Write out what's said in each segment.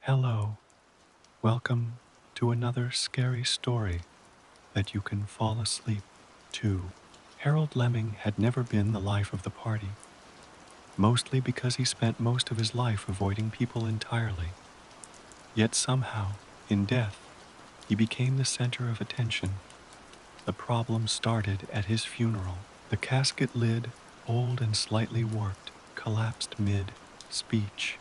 Hello, welcome to another scary story that you can fall asleep to. Harold Lemming had never been the life of the party, mostly because he spent most of his life avoiding people entirely. Yet somehow, in death, he became the center of attention. The problem started at his funeral. The casket lid, old and slightly warped, collapsed mid-speech,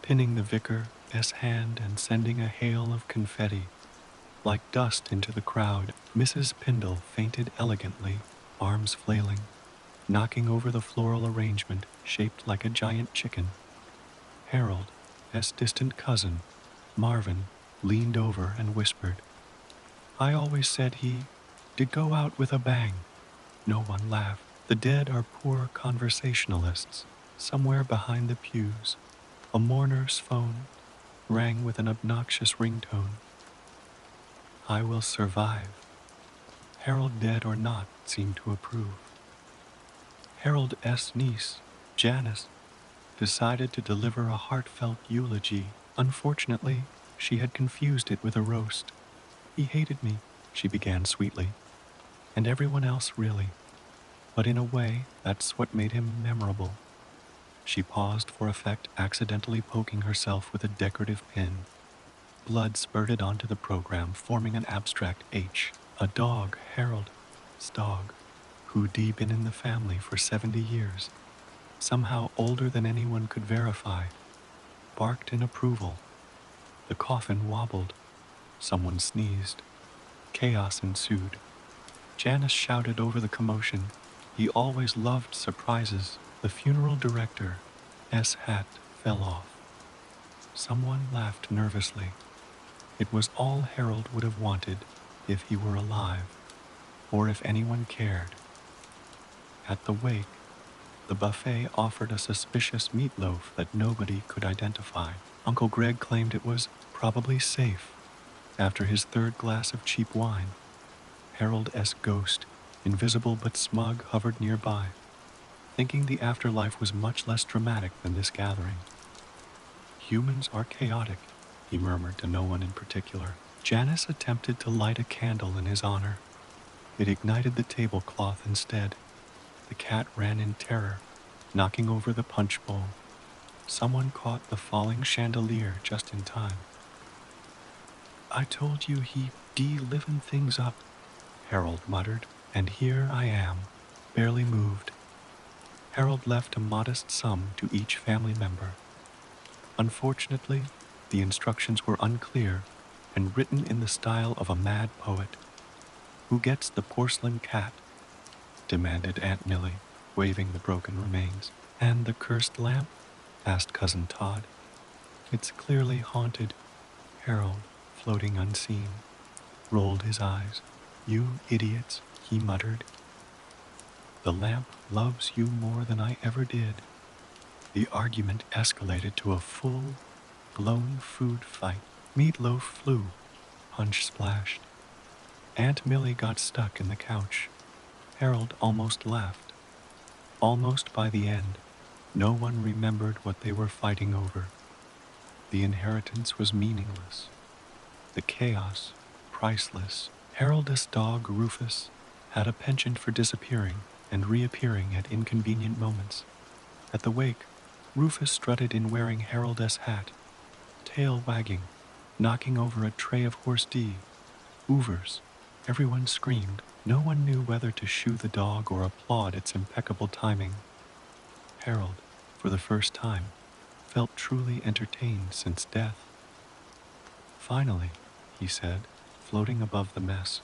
pinning the vicar's hand and sending a hail of confetti like dust into the crowd. Mrs. Pindle fainted elegantly, arms flailing, knocking over the floral arrangement shaped like a giant chicken. Harold's distant cousin, Marvin, leaned over and whispered, "I always said he did go out with a bang." No one laughed. The dead are poor conversationalists. Somewhere behind the pews, a mourner's phone rang with an obnoxious ringtone. "I will survive." Harold, dead or not, seemed to approve. Harold's niece, Janice, decided to deliver a heartfelt eulogy. Unfortunately, she had confused it with a roast. "He hated me," she began sweetly, "and everyone else really. But in a way, that's what made him memorable." She paused for effect, accidentally poking herself with a decorative pin. Blood spurted onto the program, forming an abstract H. A dog, Harold's dog, who'd been in the family for 70 years, somehow older than anyone could verify, barked in approval. The coffin wobbled. Someone sneezed. Chaos ensued. Janice shouted over the commotion, "He always loved surprises." The funeral director's hat fell off. Someone laughed nervously. It was all Harold would have wanted if he were alive, or if anyone cared. At the wake, the buffet offered a suspicious meatloaf that nobody could identify. Uncle Greg claimed it was probably safe after his third glass of cheap wine. Harold's ghost, invisible but smug, hovered nearby, thinking the afterlife was much less dramatic than this gathering. "Humans are chaotic," he murmured to no one in particular. Janice attempted to light a candle in his honor. It ignited the tablecloth instead. The cat ran in terror, knocking over the punch bowl. Someone caught the falling chandelier just in time. "I told you he livin' things up," Harold muttered, "and here I am, barely moved." Harold left a modest sum to each family member. Unfortunately, the instructions were unclear and written in the style of a mad poet. "Who gets the porcelain cat?" demanded Aunt Millie, waving the broken remains. "And the cursed lamp?" asked Cousin Todd. "It's clearly haunted." Harold, floating unseen, rolled his eyes. "You idiots," he muttered. "The lamp loves you more than I ever did." The argument escalated to a full-blown food fight. Meatloaf flew. Punch splashed. Aunt Millie got stuck in the couch. Harold almost laughed. Almost by the end, no one remembered what they were fighting over. The inheritance was meaningless. The chaos, priceless. Harold's dog, Rufus, had a penchant for disappearing and reappearing at inconvenient moments. At the wake, Rufus strutted in wearing Harold's hat, tail wagging, knocking over a tray of horse D. Hoovers. Everyone screamed. No one knew whether to shoo the dog or applaud its impeccable timing. Harold, for the first time, felt truly entertained since death. "Finally," he said, floating above the mess,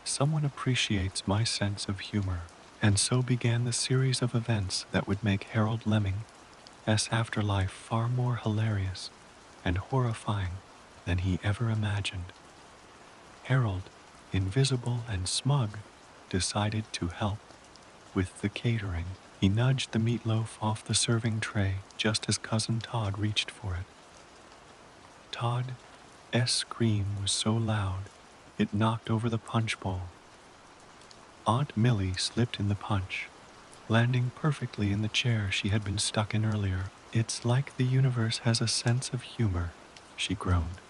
"someone appreciates my sense of humor." And so began the series of events that would make Harold Lemming's afterlife far more hilarious and horrifying than he ever imagined. Harold, invisible and smug, decided to help with the catering. He nudged the meatloaf off the serving tray just as Cousin Todd reached for it. Todd's scream was so loud, it knocked over the punch bowl. Aunt Millie slipped in the punch, landing perfectly in the chair she had been stuck in earlier. "It's like the universe has a sense of humor," she groaned.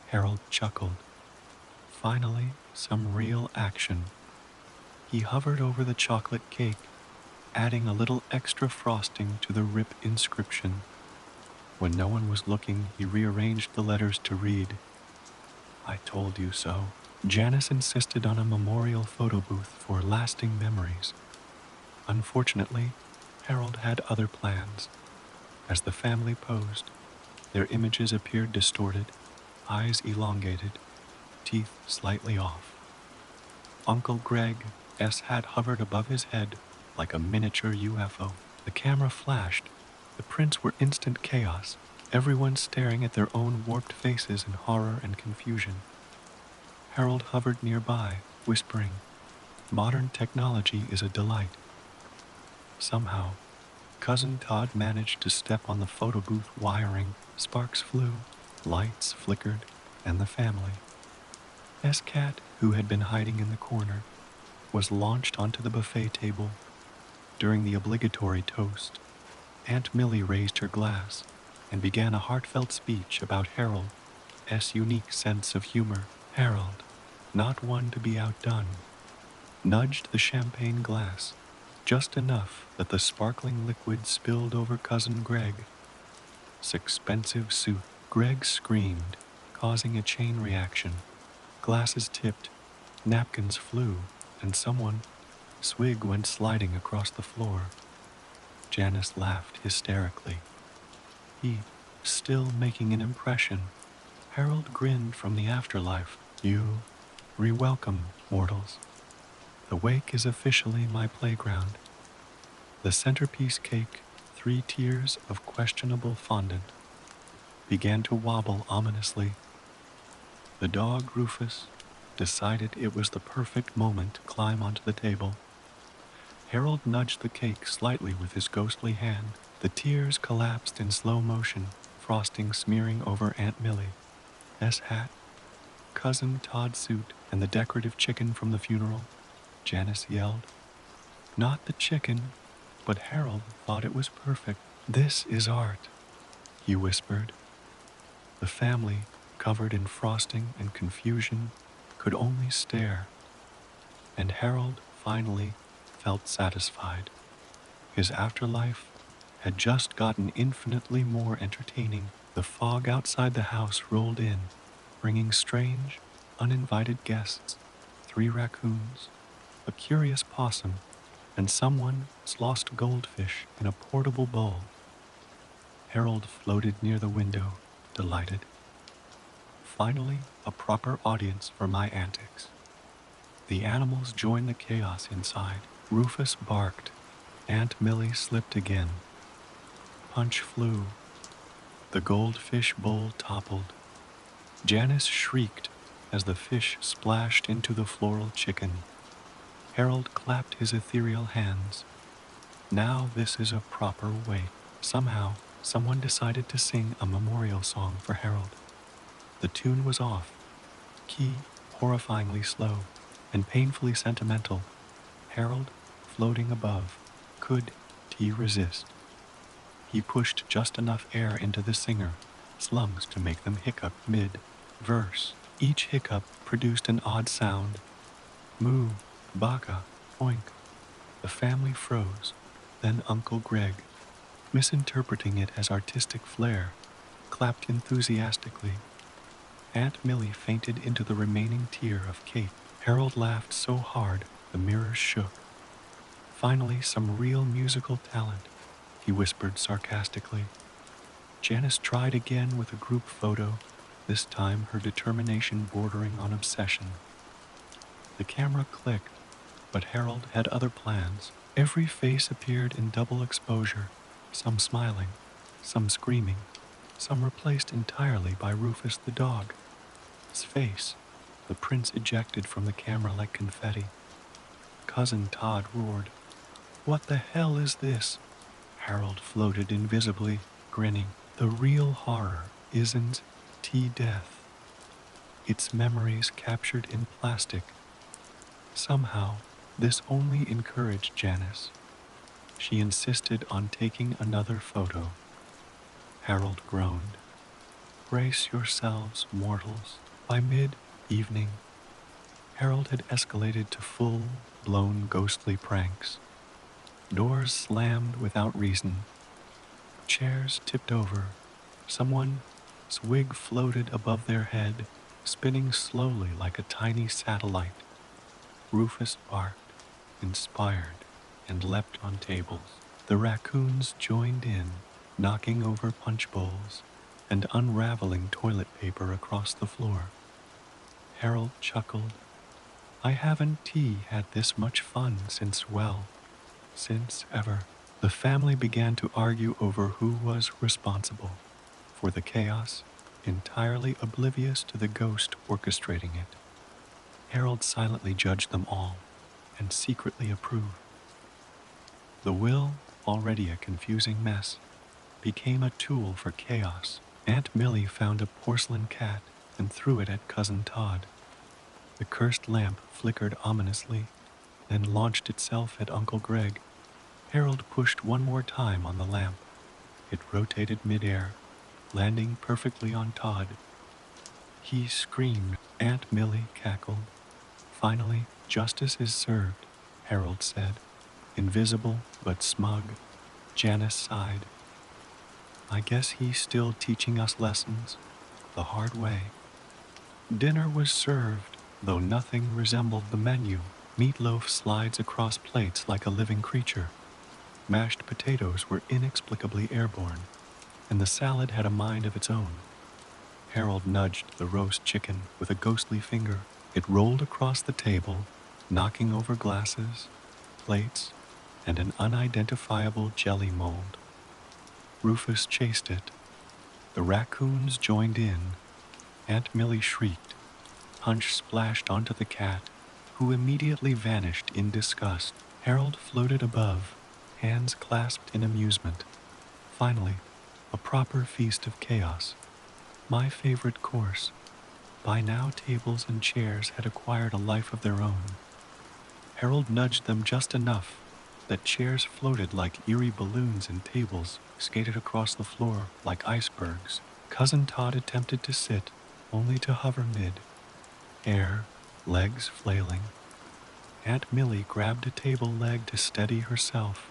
Harold chuckled. Finally, some real action. He hovered over the chocolate cake, adding a little extra frosting to the RIP inscription. When no one was looking, he rearranged the letters to read, "I told you so." Janice insisted on a memorial photo booth for lasting memories. Unfortunately, Harold had other plans. As the family posed, their images appeared distorted, eyes elongated, teeth slightly off. Uncle Greg's hat hovered above his head like a miniature UFO. The camera flashed. The prints were instant chaos, everyone staring at their own warped faces in horror and confusion. Harold hovered nearby, whispering, "Modern technology is a delight." Somehow, Cousin Todd managed to step on the photo booth wiring. Sparks flew, lights flickered, and the family, S-Cat, who had been hiding in the corner, was launched onto the buffet table. During the obligatory toast, Aunt Millie raised her glass and began a heartfelt speech about Harold's unique sense of humor. Harold, not one to be outdone, nudged the champagne glass, just enough that the sparkling liquid spilled over Cousin Greg. Suspensive soup. Greg screamed, causing a chain reaction. Glasses tipped, napkins flew, and swig went sliding across the floor. Janice laughed hysterically. He, still making an impression. Harold grinned from the afterlife. "You, re-welcome, mortals. The wake is officially my playground." The centerpiece cake, 3 tiers of questionable fondant, began to wobble ominously. The dog, Rufus, decided it was the perfect moment to climb onto the table. Harold nudged the cake slightly with his ghostly hand. The tiers collapsed in slow motion, frosting smearing over Aunt Millie's hat, Cousin Todd's suit, and the decorative chicken from the funeral. Janice yelled. Not the chicken, but Harold thought it was perfect. "This is art," he whispered. The family, covered in frosting and confusion, could only stare, and Harold finally felt satisfied. His afterlife had just gotten infinitely more entertaining. The fog outside the house rolled in, bringing strange, uninvited guests, 3 raccoons, a curious possum, and someone's lost goldfish in a portable bowl. Harold floated near the window, delighted. Finally, a proper audience for my antics. The animals joined the chaos inside. Rufus barked. Aunt Millie slipped again. Punch flew. The goldfish bowl toppled. Janice shrieked as the fish splashed into the floral chicken. Harold clapped his ethereal hands. Now this is a proper wake. Somehow, someone decided to sing a memorial song for Harold. The tune was off, key horrifyingly slow, and painfully sentimental. Harold, floating above, could he resist? He pushed just enough air into the singer, slums to make them hiccup mid-verse. Each hiccup produced an odd sound. Moo, baka, oink. The family froze. Then Uncle Greg, misinterpreting it as artistic flair, clapped enthusiastically. Aunt Millie fainted into the remaining tier of cake. Harold laughed so hard the mirrors shook. Finally, some real musical talent, he whispered sarcastically. Janice tried again with a group photo, this time her determination bordering on obsession. The camera clicked, but Harold had other plans. Every face appeared in double exposure, some smiling, some screaming, some replaced entirely by Rufus the dog. His face, the prints ejected from the camera like confetti. Cousin Todd roared. "What the hell is this?" Harold floated invisibly, grinning. "The real horror isn't death. It's memories captured in plastic." Somehow, this only encouraged Janice. She insisted on taking another photo. Harold groaned. Brace yourselves, mortals. By mid-evening, Harold had escalated to full-blown ghostly pranks. Doors slammed without reason, chairs tipped over, someone's wig floated above their head, spinning slowly like a tiny satellite. Rufus barked, inspired, and leapt on tables. The raccoons joined in, knocking over punch bowls and unraveling toilet paper across the floor. Harold chuckled. I haven't had this much fun since ever. The family began to argue over who was responsible for the chaos, entirely oblivious to the ghost orchestrating it. Harold silently judged them all and secretly approved. The will, already a confusing mess, became a tool for chaos. Aunt Millie found a porcelain cat and threw it at Cousin Todd. The cursed lamp flickered ominously, then launched itself at Uncle Greg. Harold pushed one more time on the lamp. It rotated midair, landing perfectly on Todd. He screamed. Aunt Millie cackled. Finally, justice is served, Harold said, invisible but smug. Janice sighed. I guess he's still teaching us lessons, the hard way. Dinner was served, though nothing resembled the menu. Meatloaf slides across plates like a living creature. Mashed potatoes were inexplicably airborne, and the salad had a mind of its own. Harold nudged the roast chicken with a ghostly finger. It rolled across the table, knocking over glasses, plates, and an unidentifiable jelly mold. Rufus chased it. The raccoons joined in. Aunt Millie shrieked. Punch splashed onto the cat, who immediately vanished in disgust. Harold floated above, hands clasped in amusement. Finally, a proper feast of chaos. My favorite course. By now, tables and chairs had acquired a life of their own. Harold nudged them just enough that chairs floated like eerie balloons and tables skated across the floor like icebergs. Cousin Todd attempted to sit, only to hover mid-air, legs flailing. Aunt Millie grabbed a table leg to steady herself,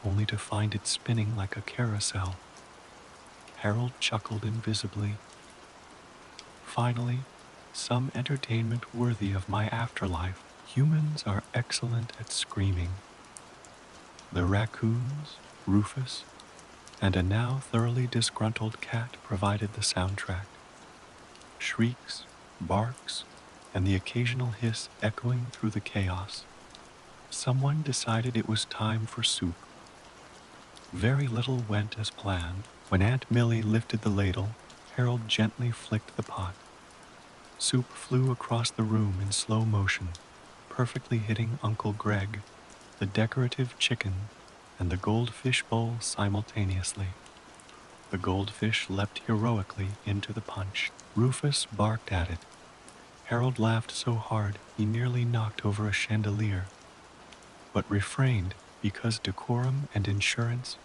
only to find it spinning like a carousel. Harold chuckled invisibly. Finally, some entertainment worthy of my afterlife. Humans are excellent at screaming. The raccoons, Rufus, and a now thoroughly disgruntled cat provided the soundtrack. Shrieks, barks, and the occasional hiss echoing through the chaos. Someone decided it was time for soup. Very little went as planned. When Aunt Millie lifted the ladle, Harold gently flicked the pot. Soup flew across the room in slow motion, perfectly hitting Uncle Greg, the decorative chicken, and the goldfish bowl simultaneously. The goldfish leapt heroically into the punch. Rufus barked at it. Harold laughed so hard he nearly knocked over a chandelier, but refrained because decorum and insurance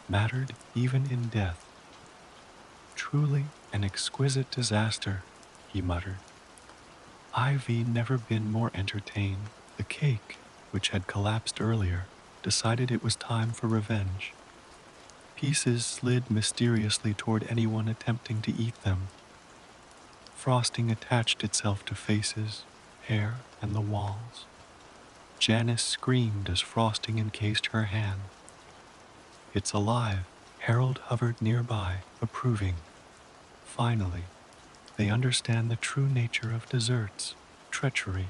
mattered even in death. Truly an exquisite disaster, he muttered. I've never been more entertained. The cake, which had collapsed earlier, decided it was time for revenge. Pieces slid mysteriously toward anyone attempting to eat them. Frosting attached itself to faces, hair, and the walls. Janice screamed as frosting encased her hand. It's alive. Harold hovered nearby, approving. Finally, they understand the true nature of desserts, treachery.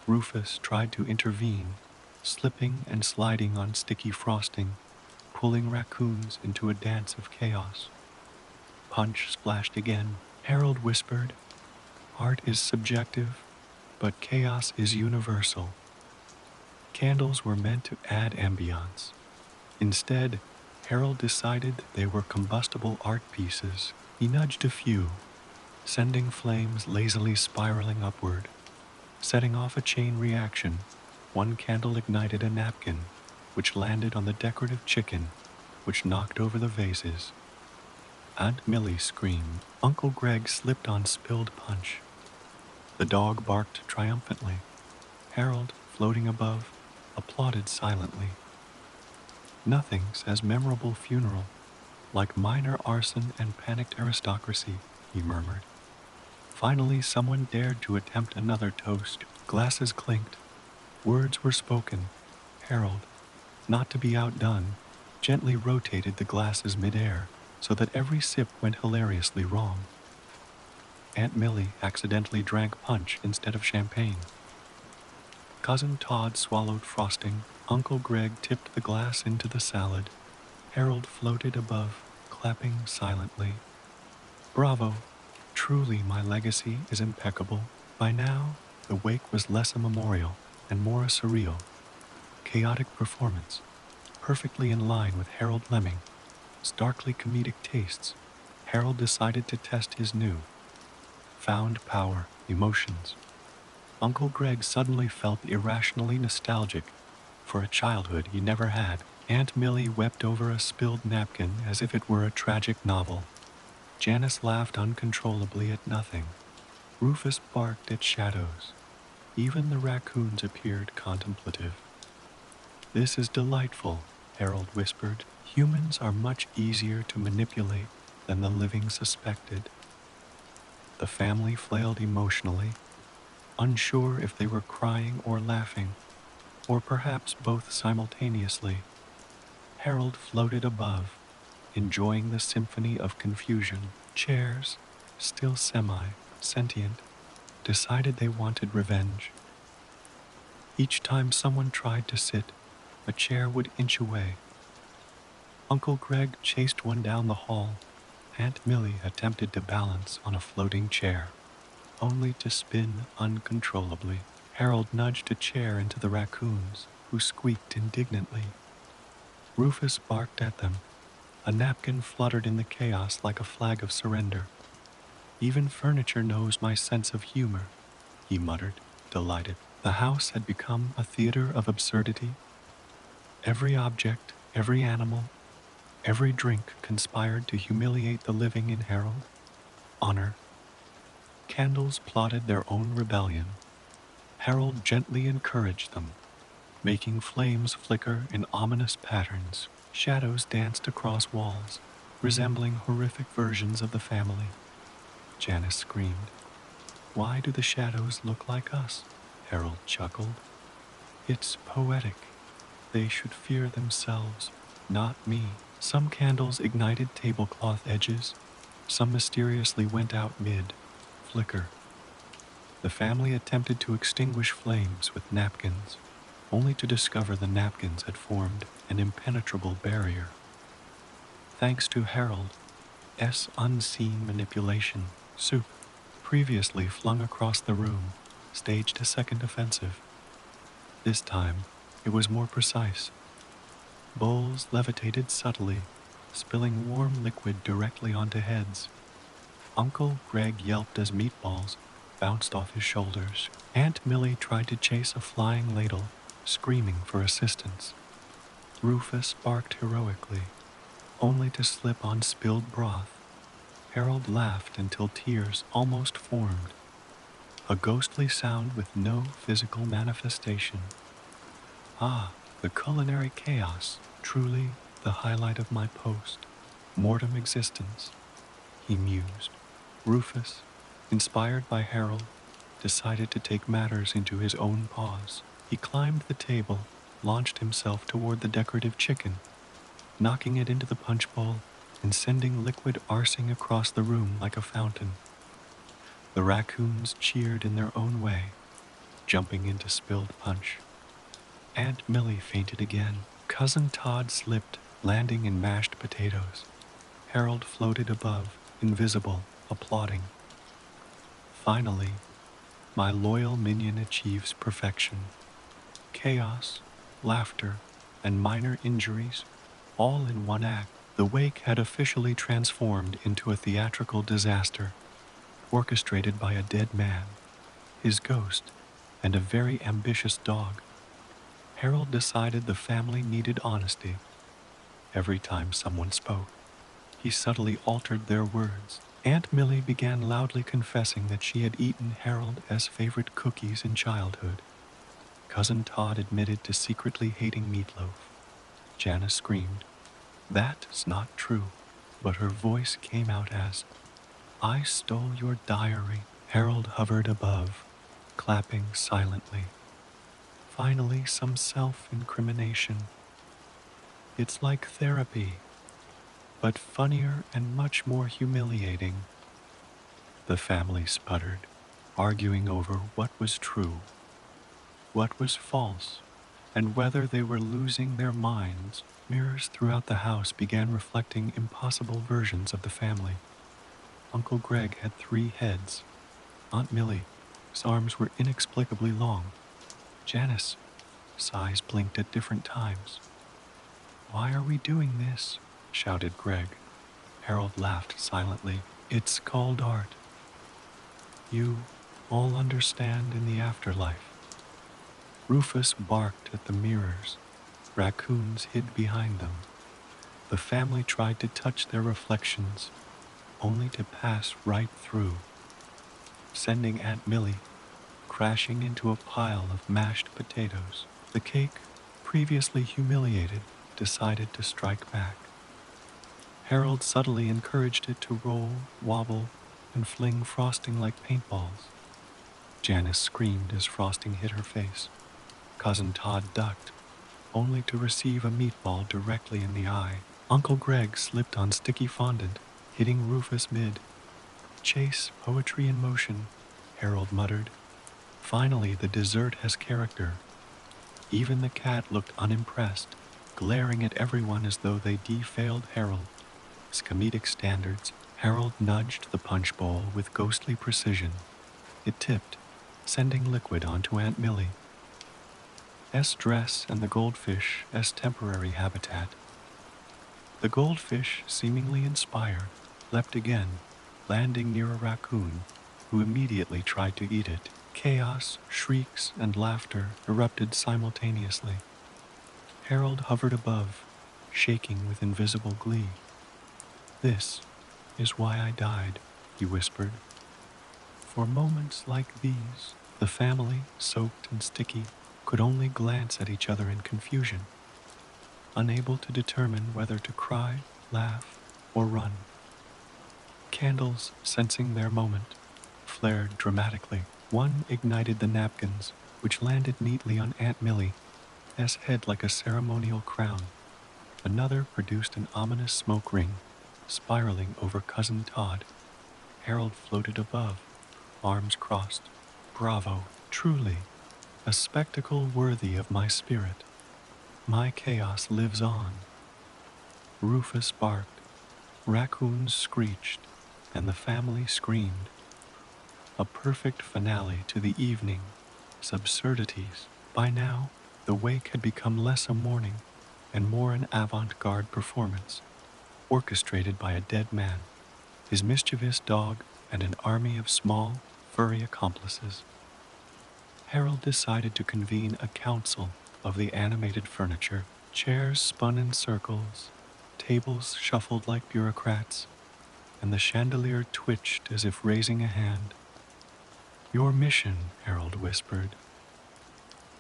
Rufus tried to intervene, slipping and sliding on sticky frosting, pulling raccoons into a dance of chaos. Punch splashed again. Harold whispered, art is subjective, but chaos is universal. Candles were meant to add ambiance. Instead, Harold decided they were combustible art pieces. He nudged a few, sending flames lazily spiraling upward. Setting off a chain reaction, one candle ignited a napkin, which landed on the decorative chicken, which knocked over the vases. Aunt Millie screamed. Uncle Greg slipped on spilled punch. The dog barked triumphantly. Harold, floating above, applauded silently. Nothing says memorable funeral like minor arson and panicked aristocracy, he murmured. Finally, someone dared to attempt another toast. Glasses clinked. Words were spoken. Harold, not to be outdone, gently rotated the glasses midair so that every sip went hilariously wrong. Aunt Millie accidentally drank punch instead of champagne. Cousin Todd swallowed frosting. Uncle Greg tipped the glass into the salad. Harold floated above, clapping silently. Bravo! Truly my legacy is impeccable. By now, the wake was less a memorial and more a surreal, chaotic performance, perfectly in line with Harold Lemming's darkly comedic tastes. Harold decided to test his new, found power, emotions. Uncle Greg suddenly felt irrationally nostalgic for a childhood he never had. Aunt Millie wept over a spilled napkin as if it were a tragic novel. Janice laughed uncontrollably at nothing. Rufus barked at shadows. Even the raccoons appeared contemplative. This is delightful, Harold whispered. Humans are much easier to manipulate than the living suspected. The family flailed emotionally, unsure if they were crying or laughing, or perhaps both simultaneously. Harold floated above, enjoying the symphony of confusion. Chairs, still semi-sentient, decided they wanted revenge. Each time someone tried to sit, a chair would inch away. Uncle Greg chased one down the hall. Aunt Millie attempted to balance on a floating chair, only to spin uncontrollably. Harold nudged a chair into the raccoons, who squeaked indignantly. Rufus barked at them. A napkin fluttered in the chaos like a flag of surrender. Even furniture knows my sense of humor, he muttered, delighted. The house had become a theater of absurdity. Every object, every animal, every drink conspired to humiliate the living in Harold. Honor. Candles plotted their own rebellion. Harold gently encouraged them, making flames flicker in ominous patterns. Shadows danced across walls, resembling horrific versions of the family. Janice screamed. Why do the shadows look like us? Harold chuckled. It's poetic. They should fear themselves, not me. Some candles ignited tablecloth edges. Some mysteriously went out mid-flicker. The family attempted to extinguish flames with napkins, only to discover the napkins had formed an impenetrable barrier. Thanks to Harold's unseen manipulation, soup, previously flung across the room, staged a second offensive. This time, it was more precise. Bowls levitated subtly, spilling warm liquid directly onto heads. Uncle Greg yelped as meatballs bounced off his shoulders. Aunt Millie tried to chase a flying ladle, screaming for assistance. Rufus barked heroically, only to slip on spilled broth. Harold laughed until tears almost formed, a ghostly sound with no physical manifestation. Ah, the culinary chaos, truly the highlight of my post-mortem existence, he mused. Rufus, inspired by Harold, decided to take matters into his own paws. He climbed the table, launched himself toward the decorative chicken, knocking it into the punch bowl and sending liquid arsing across the room like a fountain. The raccoons cheered in their own way, jumping into spilled punch. Aunt Millie fainted again. Cousin Todd slipped, landing in mashed potatoes. Harold floated above, invisible, applauding. Finally, my loyal minion achieves perfection. Chaos, laughter, and minor injuries, all in one act. The wake had officially transformed into a theatrical disaster, orchestrated by a dead man, his ghost, and a very ambitious dog. Harold decided the family needed honesty every time someone spoke. He subtly altered their words. Aunt Millie began loudly confessing that she had eaten Harold S. favorite cookies in childhood. Cousin Todd admitted to secretly hating meatloaf. Janice screamed, "That's not true." But her voice came out as, "I stole your diary." Harold hovered above, clapping silently. Finally, some self-incrimination. It's like therapy, but funnier and much more humiliating. The family sputtered, arguing over what was true, what was false, and whether they were losing their minds. Mirrors throughout the house began reflecting impossible versions of the family. Uncle Greg had 3 heads. Aunt Millie's arms were inexplicably long. Janice's eyes blinked at different times. "Why are we doing this?" shouted Greg. Harold laughed silently. "It's called art. You all understand in the afterlife." Rufus barked at the mirrors. Raccoons hid behind them. The family tried to touch their reflections, only to pass right through, sending Aunt Millie crashing into a pile of mashed potatoes. The cake, previously humiliated, decided to strike back. Harold subtly encouraged it to roll, wobble, and fling frosting like paintballs. Janice screamed as frosting hit her face. Cousin Todd ducked, only to receive a meatball directly in the eye. Uncle Greg slipped on sticky fondant, hitting Rufus mid. "Chase poetry in motion," Harold muttered. "Finally, the dessert has character." Even the cat looked unimpressed, glaring at everyone as though they defailed Harold's comedic standards. Harold nudged the punch bowl with ghostly precision. It tipped, sending liquid onto Aunt Millie's dress and the goldfish's temporary habitat. The goldfish, seemingly inspired, leapt again, landing near a raccoon, who immediately tried to eat it. Chaos, shrieks, and laughter erupted simultaneously. Harold hovered above, shaking with invisible glee. "This is why I died," he whispered. For moments like these, the family, soaked and sticky, could only glance at each other in confusion, unable to determine whether to cry, laugh, or run. Candles, sensing their moment, flared dramatically. One ignited the napkins, which landed neatly on Aunt Millie's head like a ceremonial crown. Another produced an ominous smoke ring, spiraling over Cousin Todd. Harold floated above, arms crossed. "Bravo, truly, a spectacle worthy of my spirit. My chaos lives on." Rufus barked, raccoons screeched, and the family screamed. A perfect finale to the evening's absurdities. By now, the wake had become less a mourning and more an avant-garde performance, orchestrated by a dead man, his mischievous dog, and an army of small, furry accomplices. Harold decided to convene a council of the animated furniture. Chairs spun in circles, tables shuffled like bureaucrats, and the chandelier twitched as if raising a hand. "Your mission," Harold whispered,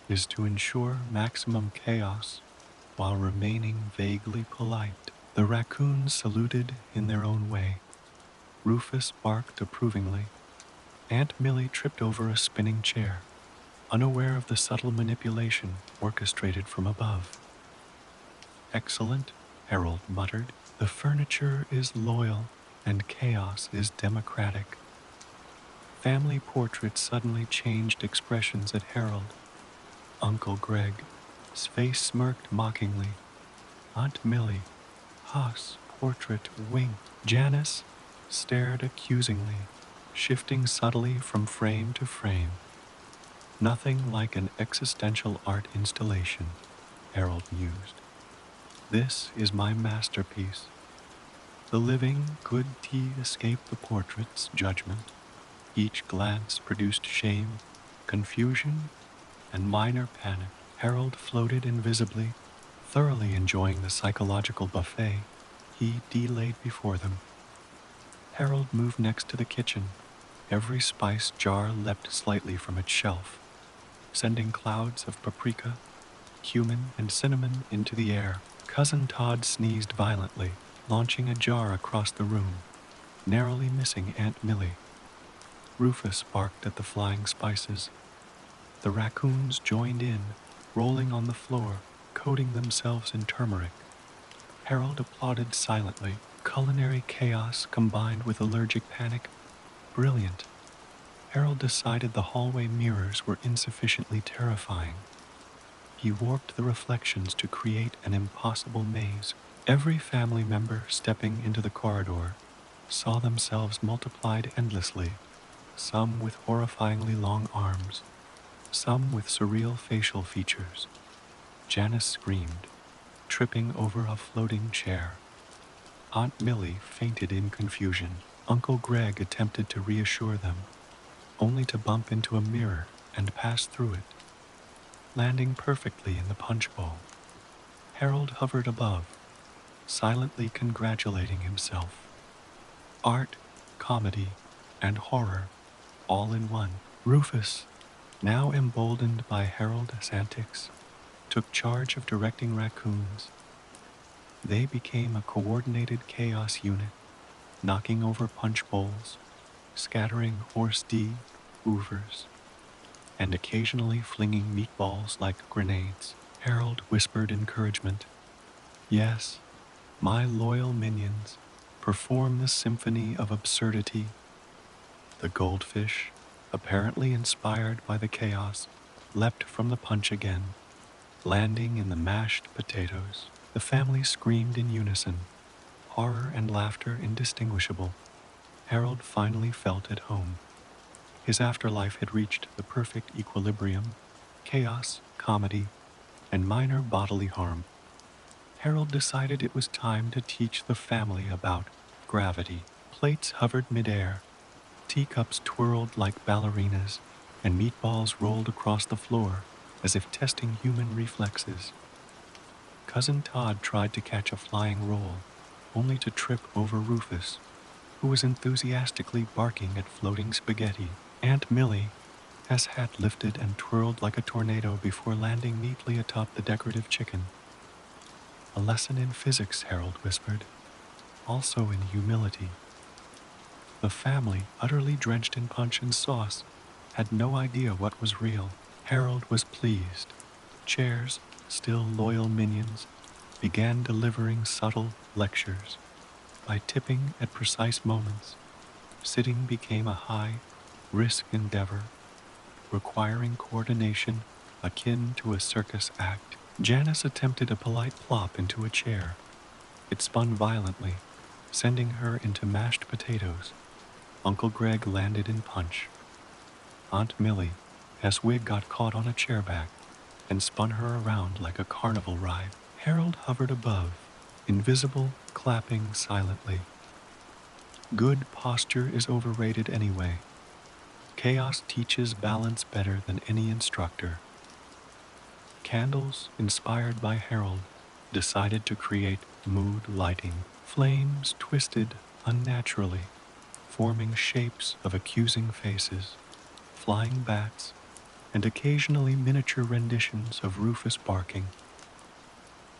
"is to ensure maximum chaos while remaining vaguely polite." The raccoons saluted in their own way. Rufus barked approvingly. Aunt Millie tripped over a spinning chair, unaware of the subtle manipulation orchestrated from above. "Excellent," Harold muttered. "The furniture is loyal and chaos is democratic." Family portraits suddenly changed expressions at Harold. Uncle Greg's face smirked mockingly. Aunt Millie, Haas portrait winked. Janice stared accusingly, shifting subtly from frame to frame. "Nothing like an existential art installation," Harold mused. "This is my masterpiece." The living could escape the portrait's judgment. Each glance produced shame, confusion, and minor panic. Harold floated invisibly, thoroughly enjoying the psychological buffet. he delayed before them. Harold moved next to the kitchen. Every spice jar leapt slightly from its shelf, sending clouds of paprika, cumin, and cinnamon into the air. Cousin Todd sneezed violently, launching a jar across the room, narrowly missing Aunt Millie. Rufus barked at the flying spices. The raccoons joined in, rolling on the floor, coating themselves in turmeric. Harold applauded silently. Culinary chaos combined with allergic panic. Brilliant. Harold decided the hallway mirrors were insufficiently terrifying. He warped the reflections to create an impossible maze. Every family member stepping into the corridor saw themselves multiplied endlessly, some with horrifyingly long arms, some with surreal facial features. Janice screamed, tripping over a floating chair. Aunt Millie fainted in confusion. Uncle Greg attempted to reassure them, only to bump into a mirror and pass through it, landing perfectly in the punch bowl. Harold hovered above, silently congratulating himself. Art, comedy, and horror, all in one. Rufus, now emboldened by Harold's antics, took charge of directing raccoons. They became a coordinated chaos unit, knocking over punch bowls, scattering horse D, hoovers, and occasionally flinging meatballs like grenades. Harold whispered encouragement. Yes, my loyal minions, perform the symphony of absurdity. The goldfish, apparently inspired by the chaos, leapt from the punch again, landing in the mashed potatoes. The family screamed in unison, horror and laughter indistinguishable. Harold finally felt at home. His afterlife had reached the perfect equilibrium: chaos, comedy, and minor bodily harm. Harold decided it was time to teach the family about gravity. Plates hovered midair, teacups twirled like ballerinas, and meatballs rolled across the floor as if testing human reflexes. Cousin Todd tried to catch a flying roll, only to trip over Rufus, who was enthusiastically barking at floating spaghetti. Aunt Millie, his hat lifted and twirled like a tornado before landing neatly atop the decorative chicken. A lesson in physics, Harold whispered, also in humility. The family, utterly drenched in punch and sauce, had no idea what was real. Harold was pleased. Chairs, still loyal minions, began delivering subtle lectures. By tipping at precise moments, sitting became a high-risk endeavor, requiring coordination akin to a circus act. Janice attempted a polite plop into a chair. It spun violently, sending her into mashed potatoes. Uncle Greg landed in punch. Aunt Millie, as wig got caught on a chairback and spun her around like a carnival ride. Harold hovered above, invisible, clapping silently. Good posture is overrated anyway. Chaos teaches balance better than any instructor. Candles, inspired by Harold, decided to create mood lighting. Flames twisted unnaturally, forming shapes of accusing faces, flying bats, and occasionally miniature renditions of Rufus barking.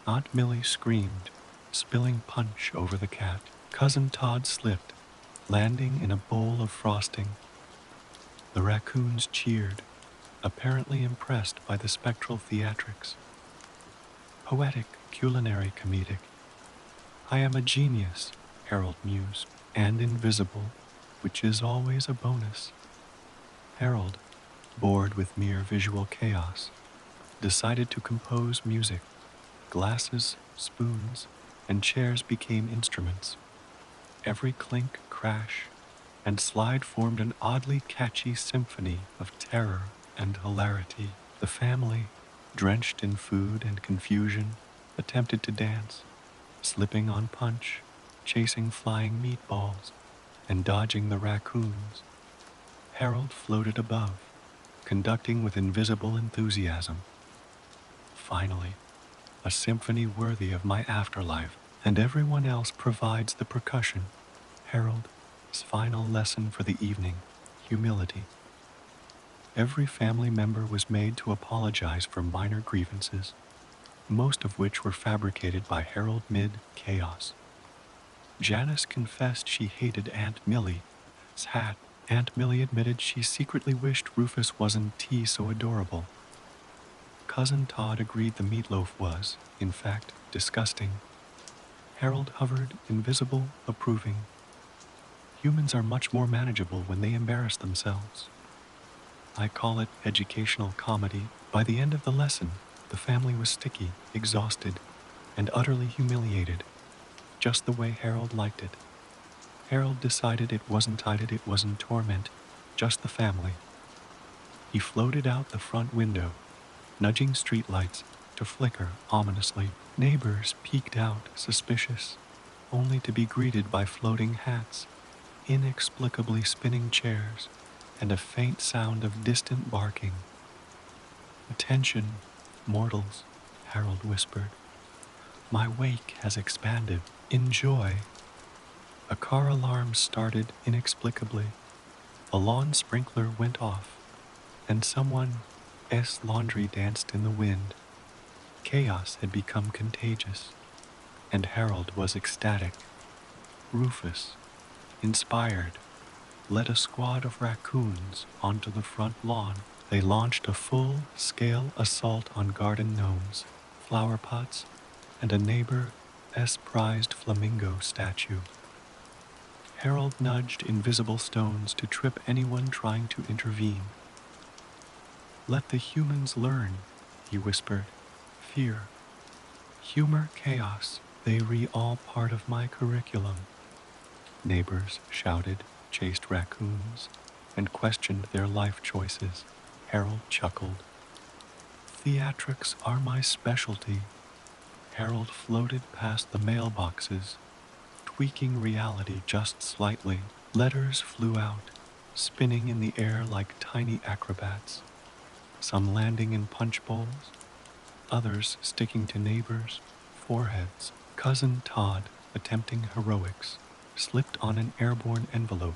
Aunt Millie screamed, spilling punch over the cat. Cousin Todd slipped, landing in a bowl of frosting. The raccoons cheered, apparently impressed by the spectral theatrics. Poetic, culinary, comedic. I am a genius, Harold mused, and invisible, which is always a bonus. Harold, bored with mere visual chaos, decided to compose music. Glasses, spoons, and chairs became instruments. Every clink, crash, and slide formed an oddly catchy symphony of terror and hilarity. The family, drenched in food and confusion, attempted to dance, slipping on punch, chasing flying meatballs, and dodging the raccoons. Harold floated above, conducting with invisible enthusiasm. Finally, a symphony worthy of my afterlife. and everyone else provides the percussion. Harold's final lesson for the evening: humility. Every family member was made to apologize for minor grievances, most of which were fabricated by Harold mid chaos. Janice confessed she hated Aunt Millie's hat. Aunt Millie admitted she secretly wished Rufus wasn't tea so adorable. Cousin Todd agreed the meatloaf was, in fact, disgusting. Harold hovered, invisible, approving. Humans are much more manageable when they embarrass themselves. I call it educational comedy. By the end of the lesson, the family was sticky, exhausted, and utterly humiliated, just the way Harold liked it. Harold decided it wasn't torment, just the family. He floated out the front window, nudging streetlights to flicker ominously. Neighbors peeked out, suspicious, only to be greeted by floating hats, inexplicably spinning chairs, and a faint sound of distant barking. "Attention, mortals," Harold whispered. "My wake has expanded. Enjoy." A car alarm started inexplicably. A lawn sprinkler went off, and someone's laundry danced in the wind. Chaos had become contagious, and Harold was ecstatic. Rufus, inspired, led a squad of raccoons onto the front lawn. They launched a full-scale assault on garden gnomes, flower pots, and a neighbor's prized flamingo statue. Harold nudged invisible stones to trip anyone trying to intervene. "Let the humans learn," he whispered. "Fear, humor, chaos, they all part of my curriculum." Neighbors shouted, chased raccoons, and questioned their life choices. Harold chuckled. "Theatrics are my specialty." Harold floated past the mailboxes, tweaking reality just slightly. Letters flew out, spinning in the air like tiny acrobats, some landing in punch bowls, others sticking to neighbors' foreheads. Cousin Todd, attempting heroics, slipped on an airborne envelope,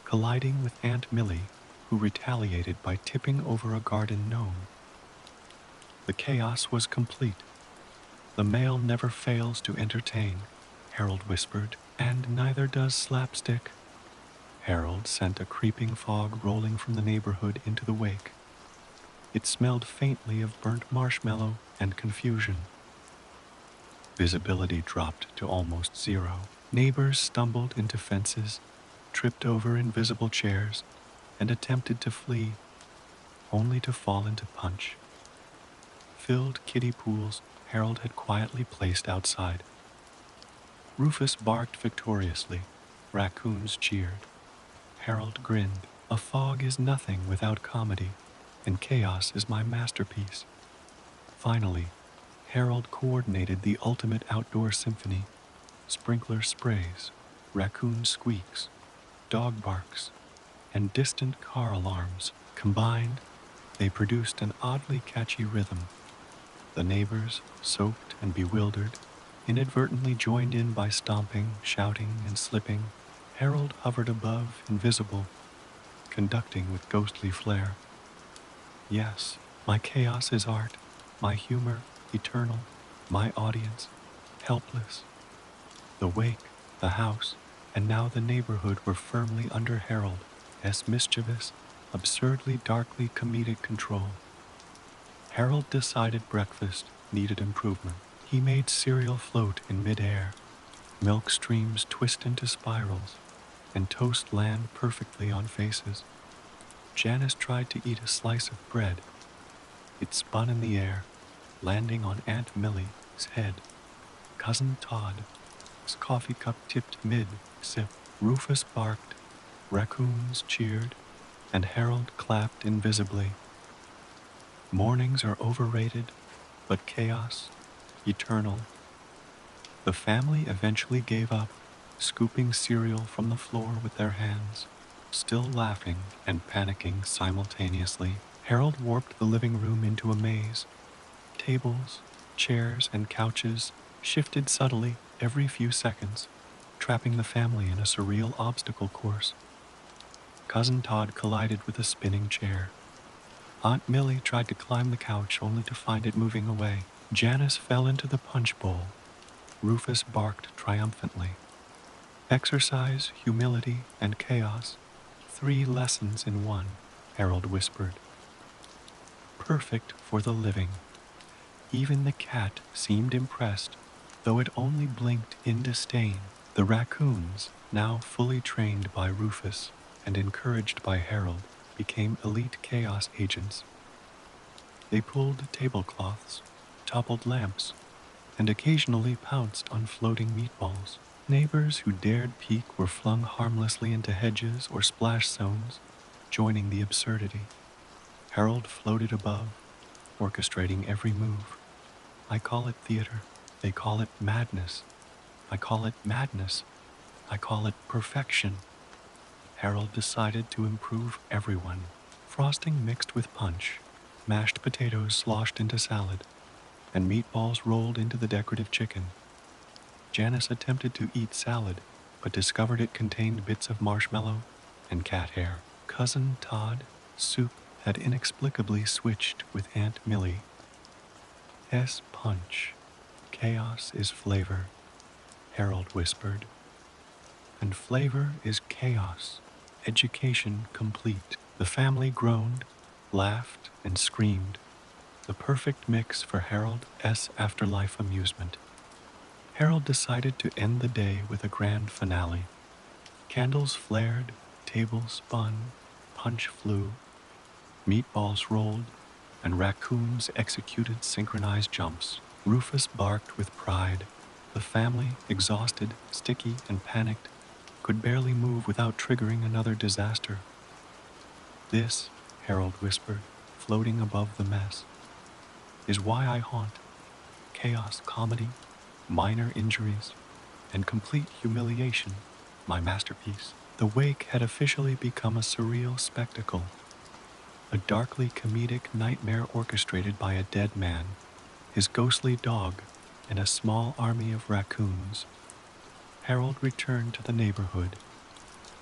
colliding with Aunt Millie, who retaliated by tipping over a garden gnome. The chaos was complete. "The mail never fails to entertain," Harold whispered, "and neither does slapstick." Harold sent a creeping fog rolling from the neighborhood into the wake. It smelled faintly of burnt marshmallow and confusion. Visibility dropped to almost zero. Neighbors stumbled into fences, tripped over invisible chairs, and attempted to flee, only to fall into punch. Filled kiddie pools Harold had quietly placed outside. Rufus barked victoriously. Raccoons cheered. Harold grinned. "A fog is nothing without comedy, and chaos is my masterpiece." Finally, Harold coordinated the ultimate outdoor symphony: sprinkler sprays, raccoon squeaks, dog barks, and distant car alarms. Combined, they produced an oddly catchy rhythm. The neighbors, soaked and bewildered, inadvertently joined in by stomping, shouting, and slipping. Harold hovered above, invisible, conducting with ghostly flair. "Yes, my chaos is art, my humor eternal, my audience helpless." The wake, the house, and now the neighborhood were firmly under Harold's mischievous, absurdly darkly comedic control. Harold decided breakfast needed improvement. He made cereal float in midair, milk streams twist into spirals, and toast land perfectly on faces. Janice tried to eat a slice of bread. It spun in the air, landing on Aunt Millie's head. Cousin Todd's coffee cup tipped mid-sip. Rufus barked, raccoons cheered, and Harold clapped invisibly. Mornings are overrated, but chaos, eternal. The family eventually gave up, scooping cereal from the floor with their hands, still laughing and panicking simultaneously. Harold warped the living room into a maze. Tables, chairs, and couches shifted subtly, every few seconds, trapping the family in a surreal obstacle course. Cousin Todd collided with a spinning chair. Aunt Millie tried to climb the couch only to find it moving away. Janice fell into the punch bowl. Rufus barked triumphantly. Exercise, humility, and chaos. 3 lessons in one, Harold whispered. Perfect for the living. Even the cat seemed impressed, though it only blinked in disdain. The raccoons, now fully trained by Rufus and encouraged by Harold, became elite chaos agents. They pulled tablecloths, toppled lamps, and occasionally pounced on floating meatballs. Neighbors who dared peek were flung harmlessly into hedges or splash zones, joining the absurdity. Harold floated above, orchestrating every move. I call it theater. They call it madness. I call it madness. I call it perfection. Harold decided to improve everyone. Frosting mixed with punch, mashed potatoes sloshed into salad, and meatballs rolled into the decorative chicken. Janice attempted to eat salad, but discovered it contained bits of marshmallow and cat hair. Cousin Todd, soup, had inexplicably switched with Aunt Millie. Punch. Chaos is flavor, Harold whispered. And flavor is chaos. Education complete. The family groaned, laughed, and screamed. The perfect mix for Harold's afterlife amusement. Harold decided to end the day with a grand finale. Candles flared, tables spun, punch flew, meatballs rolled, and raccoons executed synchronized jumps. Rufus barked with pride. The family, exhausted, sticky, and panicked, could barely move without triggering another disaster. This, Harold whispered, floating above the mess, is why I haunt. Chaos comedy, minor injuries, and complete humiliation, my masterpiece. The wake had officially become a surreal spectacle, a darkly comedic nightmare orchestrated by a dead man, his ghostly dog, and a small army of raccoons. Harold returned to the neighborhood.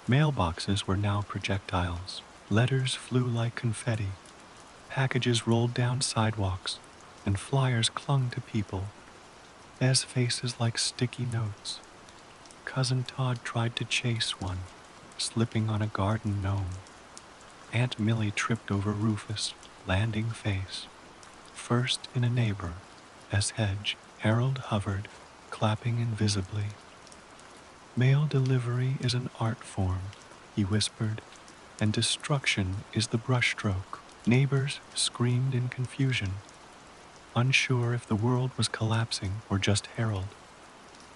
Mailboxes were now projectiles. Letters flew like confetti. Packages rolled down sidewalks, and flyers clung to people, as faces like sticky notes. Cousin Todd tried to chase one, slipping on a garden gnome. Aunt Millie tripped over Rufus, landing face, first in a neighbor, as hedge. Harold hovered, clapping invisibly. Mail delivery is an art form, he whispered, and destruction is the brushstroke. Neighbors screamed in confusion, unsure if the world was collapsing or just Harold.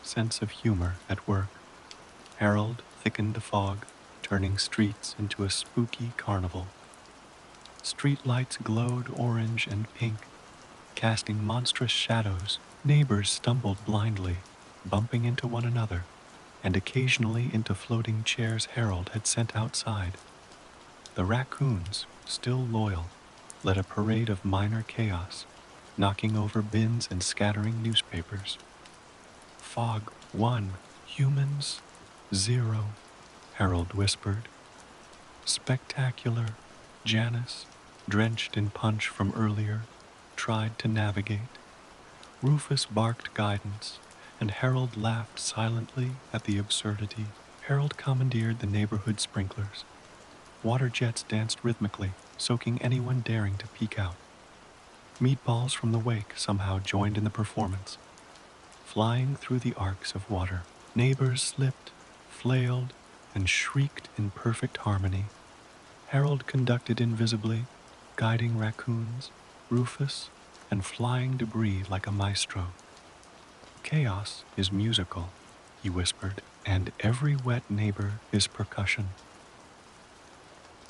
Sense of humor at work. Harold thickened the fog, turning streets into a spooky carnival. Street lights glowed orange and pink, casting monstrous shadows. Neighbors stumbled blindly, bumping into one another, and occasionally into floating chairs Harold had sent outside. The raccoons, still loyal, led a parade of minor chaos, knocking over bins and scattering newspapers. Fog 1, humans 0, Harold whispered. Spectacular. Janice, drenched in punch from earlier, tried to navigate. Rufus barked guidance, and Harold laughed silently at the absurdity. Harold commandeered the neighborhood sprinklers. Water jets danced rhythmically, soaking anyone daring to peek out. Meatballs from the wake somehow joined in the performance, flying through the arcs of water. Neighbors slipped, flailed, and shrieked in perfect harmony. Harold conducted invisibly, guiding raccoons, Rufus, and flying debris like a maestro. Chaos is musical, he whispered, and every wet neighbor is percussion.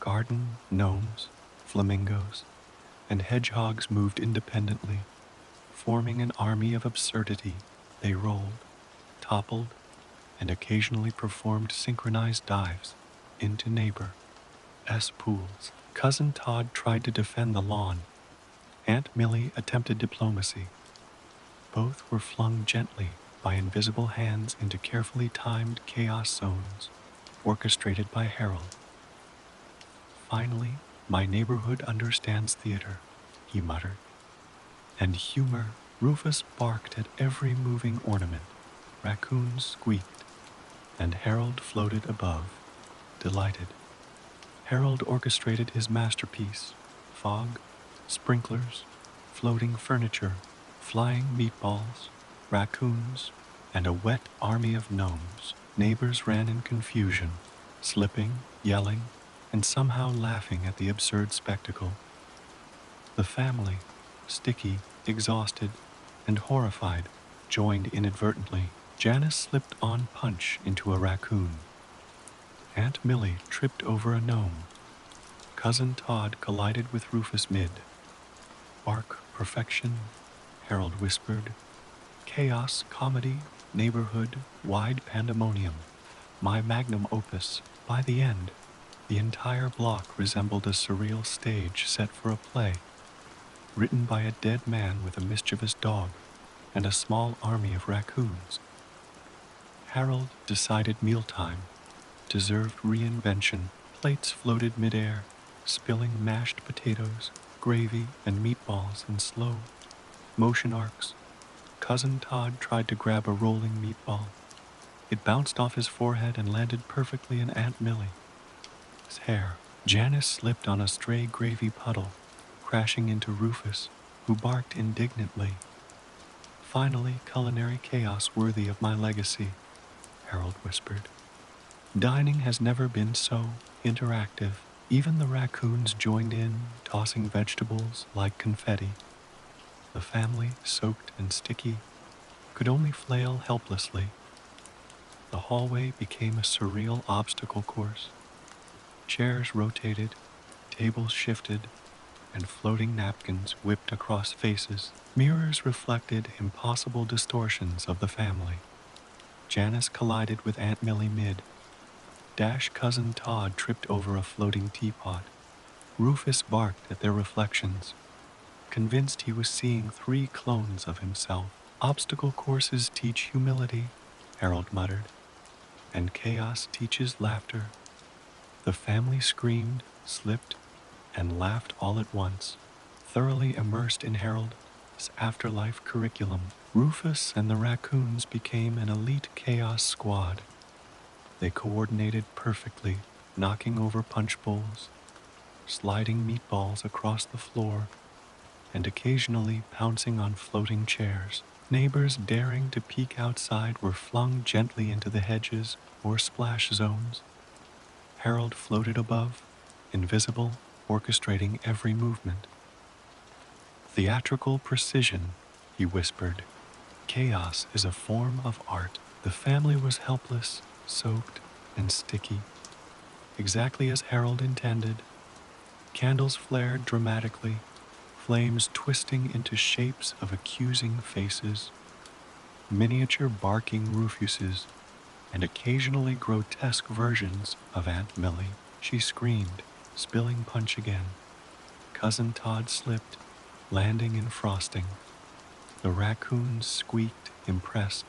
Garden gnomes, flamingos, and hedgehogs moved independently, forming an army of absurdity. They rolled, toppled, and occasionally performed synchronized dives into neighbor's pools. Cousin Todd tried to defend the lawn. Aunt Millie attempted diplomacy. Both were flung gently by invisible hands into carefully timed chaos zones, orchestrated by Harold. Finally, my neighborhood understands theater, he muttered. And humor, Rufus barked at every moving ornament. Raccoons squeaked, and Harold floated above, delighted. Harold orchestrated his masterpiece: fog, sprinklers, floating furniture, flying meatballs, raccoons, and a wet army of gnomes. Neighbors ran in confusion, slipping, yelling, and somehow laughing at the absurd spectacle. The family, sticky, exhausted, and horrified, joined inadvertently. Janice slipped on punch into a raccoon. Aunt Millie tripped over a gnome. Cousin Todd collided with Rufus mid. Bark perfection, Harold whispered. Chaos, comedy, neighborhood, wide pandemonium. My magnum opus. By the end, the entire block resembled a surreal stage set for a play, written by a dead man with a mischievous dog and a small army of raccoons. Harold decided mealtime deserved reinvention. Plates floated midair, spilling mashed potatoes, gravy, and meatballs in slow motion arcs. Cousin Todd tried to grab a rolling meatball. It bounced off his forehead and landed perfectly in Aunt Millie's hair. Janice slipped on a stray gravy puddle, crashing into Rufus, who barked indignantly. Finally, culinary chaos worthy of my legacy, Harold whispered. Dining has never been so interactive. Even the raccoons joined in, tossing vegetables like confetti. The family, soaked and sticky, could only flail helplessly. The hallway became a surreal obstacle course. Chairs rotated, tables shifted, and floating napkins whipped across faces. Mirrors reflected impossible distortions of the family. Janice collided with Aunt Millie mid. Dash Cousin Todd tripped over a floating teapot. Rufus barked at their reflections, convinced he was seeing 3 clones of himself. Obstacle courses teach humility, Harold muttered, and chaos teaches laughter. The family screamed, slipped, and laughed all at once, thoroughly immersed in Harold's afterlife curriculum. Rufus and the raccoons became an elite chaos squad. They coordinated perfectly, knocking over punch bowls, sliding meatballs across the floor, and occasionally pouncing on floating chairs. Neighbors daring to peek outside were flung gently into the hedges or splash zones. Harold floated above, invisible, orchestrating every movement. Theatrical precision, he whispered. Chaos is a form of art. The family was helpless, soaked, and sticky, exactly as Harold intended. Candles flared dramatically, flames twisting into shapes of accusing faces, miniature barking Rufuses, and occasionally grotesque versions of Aunt Millie. She screamed, spilling punch again. Cousin Todd slipped, landing in frosting. The raccoons squeaked, impressed.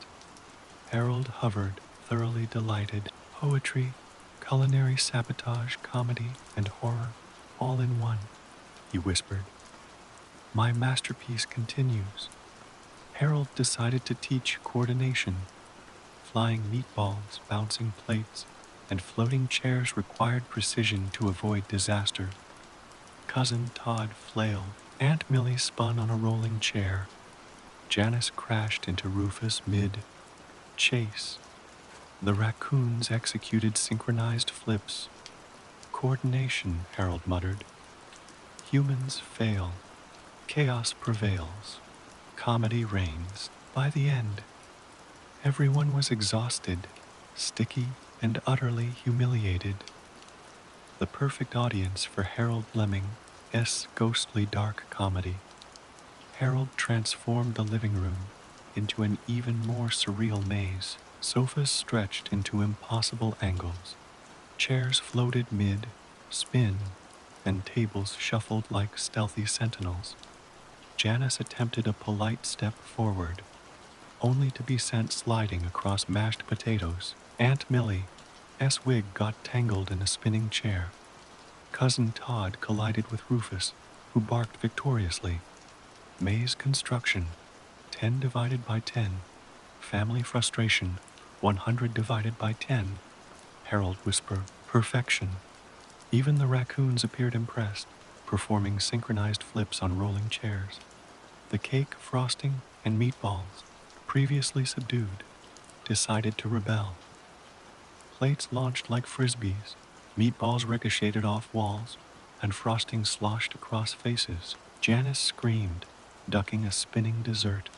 Harold hovered, thoroughly delighted. Poetry, culinary sabotage, comedy, and horror, all in one, he whispered. My masterpiece continues. Harold decided to teach coordination. Flying meatballs, bouncing plates, and floating chairs required precision to avoid disaster. Cousin Todd flailed. Aunt Millie spun on a rolling chair. Janice crashed into Rufus mid-chase. The raccoons executed synchronized flips. Coordination, Harold muttered. Humans fail. Chaos prevails. Comedy reigns. By the end, everyone was exhausted, sticky, and utterly humiliated. The perfect audience for Harold Fleming's ghostly dark comedy. Harold transformed the living room into an even more surreal maze. Sofas stretched into impossible angles. Chairs floated mid-spin, and tables shuffled like stealthy sentinels. Janice attempted a polite step forward, only to be sent sliding across mashed potatoes. Aunt Millie's wig got tangled in a spinning chair. Cousin Todd collided with Rufus, who barked victoriously. Maze construction, 10 divided by 10. Family frustration, 100 divided by 10. Harold whispered, perfection. Even the raccoons appeared impressed, performing synchronized flips on rolling chairs. The cake, frosting, and meatballs, previously subdued, decided to rebel. Plates launched like frisbees, meatballs ricocheted off walls, and frosting sloshed across faces. Janice screamed, ducking a spinning dessert.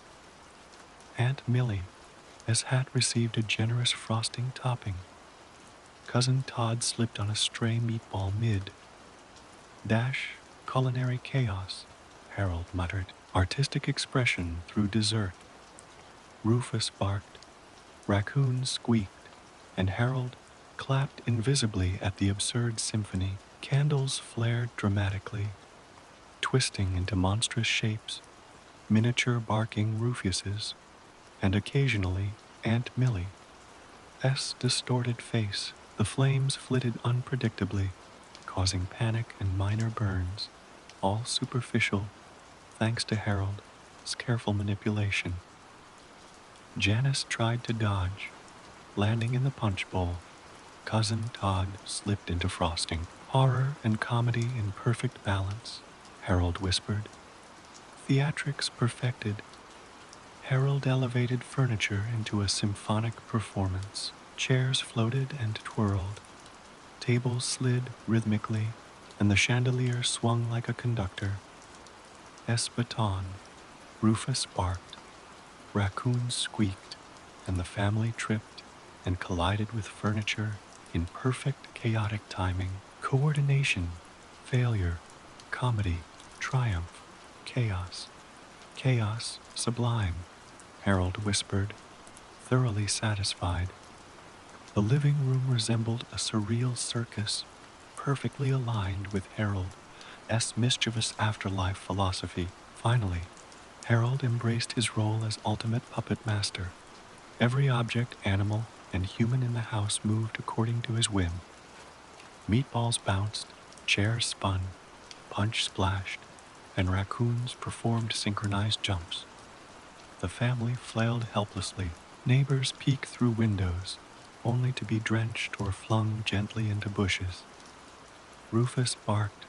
Aunt Millie's hat received a generous frosting topping. Cousin Todd slipped on a stray meatball mid. Dash, culinary chaos, Harold muttered. Artistic expression through dessert. Rufus barked, raccoons squeaked, and Harold clapped invisibly at the absurd symphony. Candles flared dramatically, twisting into monstrous shapes, miniature barking Rufuses, and occasionally Aunt Millie's distorted face. The flames flitted unpredictably, causing panic and minor burns, all superficial thanks to Harold's careful manipulation. Janice tried to dodge, landing in the punch bowl. Cousin Todd slipped into frosting. Horror and comedy in perfect balance, Harold whispered. Theatrics perfected. Harold elevated furniture into a symphonic performance. Chairs floated and twirled. Tables slid rhythmically, and the chandelier swung like a conductor. Baton. Rufus barked. Raccoons squeaked, and the family tripped and collided with furniture in perfect chaotic timing. Coordination, failure, comedy, triumph, chaos. Chaos sublime, Harold whispered, thoroughly satisfied. The living room resembled a surreal circus, perfectly aligned with Harold's mischievous afterlife philosophy. Finally, Harold embraced his role as ultimate puppet master. Every object, animal, and human in the house moved according to his whim. Meatballs bounced, chairs spun, punch splashed, and raccoons performed synchronized jumps. The family flailed helplessly. Neighbors peeked through windows, only to be drenched or flung gently into bushes. Rufus barked,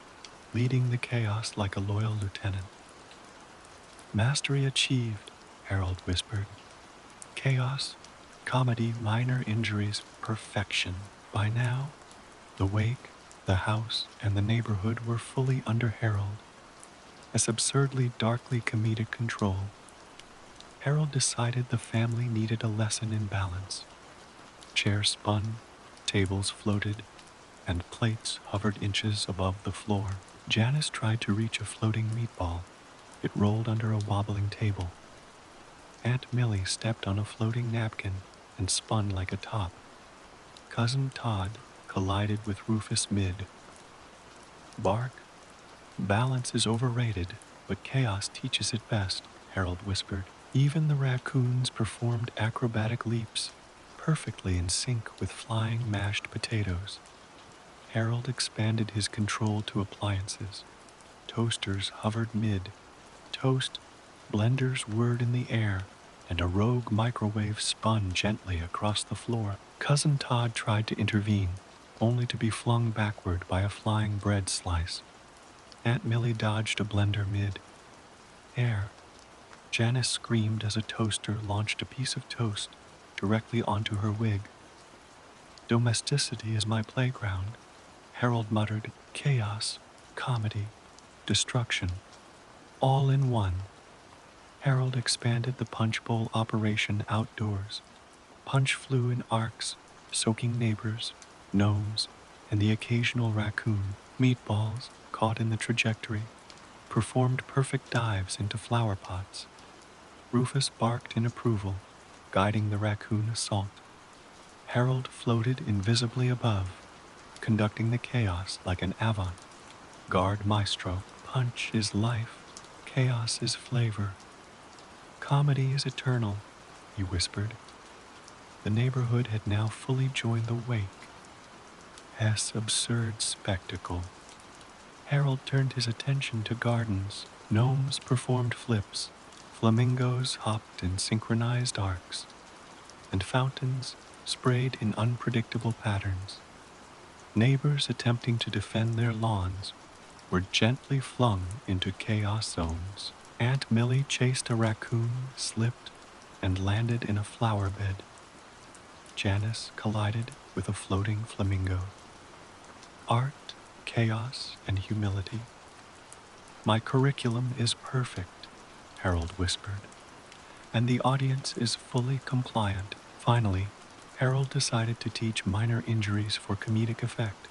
leading the chaos like a loyal lieutenant. Mastery achieved, Harold whispered. Chaos, comedy, minor injuries, perfection. By now, the wake, the house, and the neighborhood were fully under Harold's absurdly darkly comedic control. Harold decided the family needed a lesson in balance. Chairs spun, tables floated, and plates hovered inches above the floor. Janice tried to reach a floating meatball. It rolled under a wobbling table. Aunt Millie stepped on a floating napkin and spun like a top. Cousin Todd collided with Rufus mid. Bark, balance is overrated, but chaos teaches it best, Harold whispered. Even the raccoons performed acrobatic leaps, perfectly in sync with flying mashed potatoes. Harold expanded his control to appliances. Toasters hovered mid. Toast, blenders whirred in the air, and a rogue microwave spun gently across the floor. Cousin Todd tried to intervene, only to be flung backward by a flying bread slice. Aunt Millie dodged a blender mid. Air. Janice screamed as a toaster launched a piece of toast directly onto her wig. Domesticity is my playground, Harold muttered. Chaos, comedy, destruction, all in one. Harold expanded the punch bowl operation outdoors. Punch flew in arcs, soaking neighbors, gnomes, and the occasional raccoon. Meatballs, caught in the trajectory, performed perfect dives into flower pots. Rufus barked in approval, guiding the raccoon assault. Harold floated invisibly above, conducting the chaos like an avant-garde maestro. Punch is life, chaos is flavor. Comedy is eternal, he whispered. The neighborhood had now fully joined the wake. Absurd spectacle. Harold turned his attention to gardens. Gnomes performed flips, flamingos hopped in synchronized arcs, and fountains sprayed in unpredictable patterns. Neighbors attempting to defend their lawns were gently flung into chaos zones. Aunt Millie chased a raccoon, slipped, and landed in a flower bed. Janice collided with a floating flamingo. Art, chaos, and humility. My curriculum is perfect, Harold whispered, and the audience is fully compliant. Finally, Harold decided to teach minor injuries for comedic effect.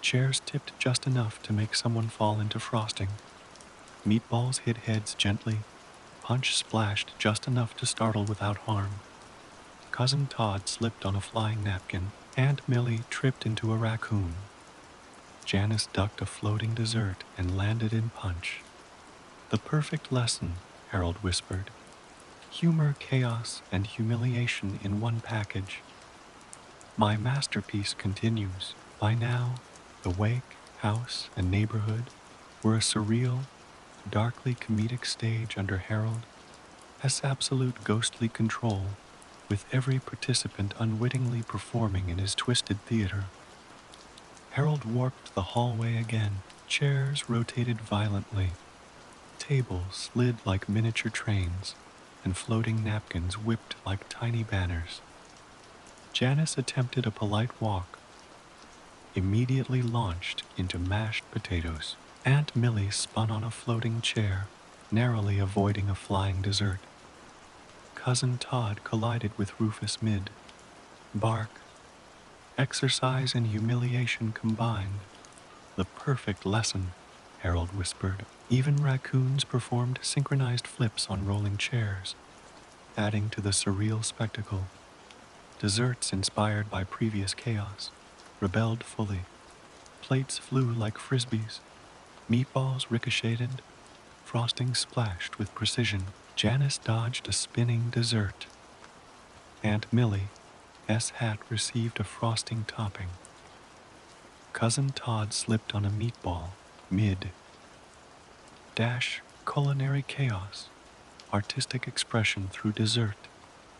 Chairs tipped just enough to make someone fall into frosting. Meatballs hit heads gently. Punch splashed just enough to startle without harm. Cousin Todd slipped on a flying napkin. Aunt Millie tripped into a raccoon. Janice ducked a floating dessert and landed in punch. The perfect lesson, Harold whispered. Humor, chaos, and humiliation in one package. My masterpiece continues. By now, the wake, house, and neighborhood were a surreal, darkly comedic stage under Harold, has absolute ghostly control, with every participant unwittingly performing in his twisted theater. Harold warped the hallway again. Chairs rotated violently. Tables slid like miniature trains, and floating napkins whipped like tiny banners. Janice attempted a polite walk, immediately launched into mashed potatoes. Aunt Millie spun on a floating chair, narrowly avoiding a flying dessert. Cousin Todd collided with Rufus mid. Bark, exercise and humiliation combined. The perfect lesson, Harold whispered. Even raccoons performed synchronized flips on rolling chairs, adding to the surreal spectacle. Desserts inspired by previous chaos rebelled fully. Plates flew like frisbees. Meatballs ricocheted. Frosting splashed with precision. Janice dodged a spinning dessert. Aunt Millie, hat received a frosting topping. Cousin Todd slipped on a meatball, mid. Dash culinary chaos. Artistic expression through dessert.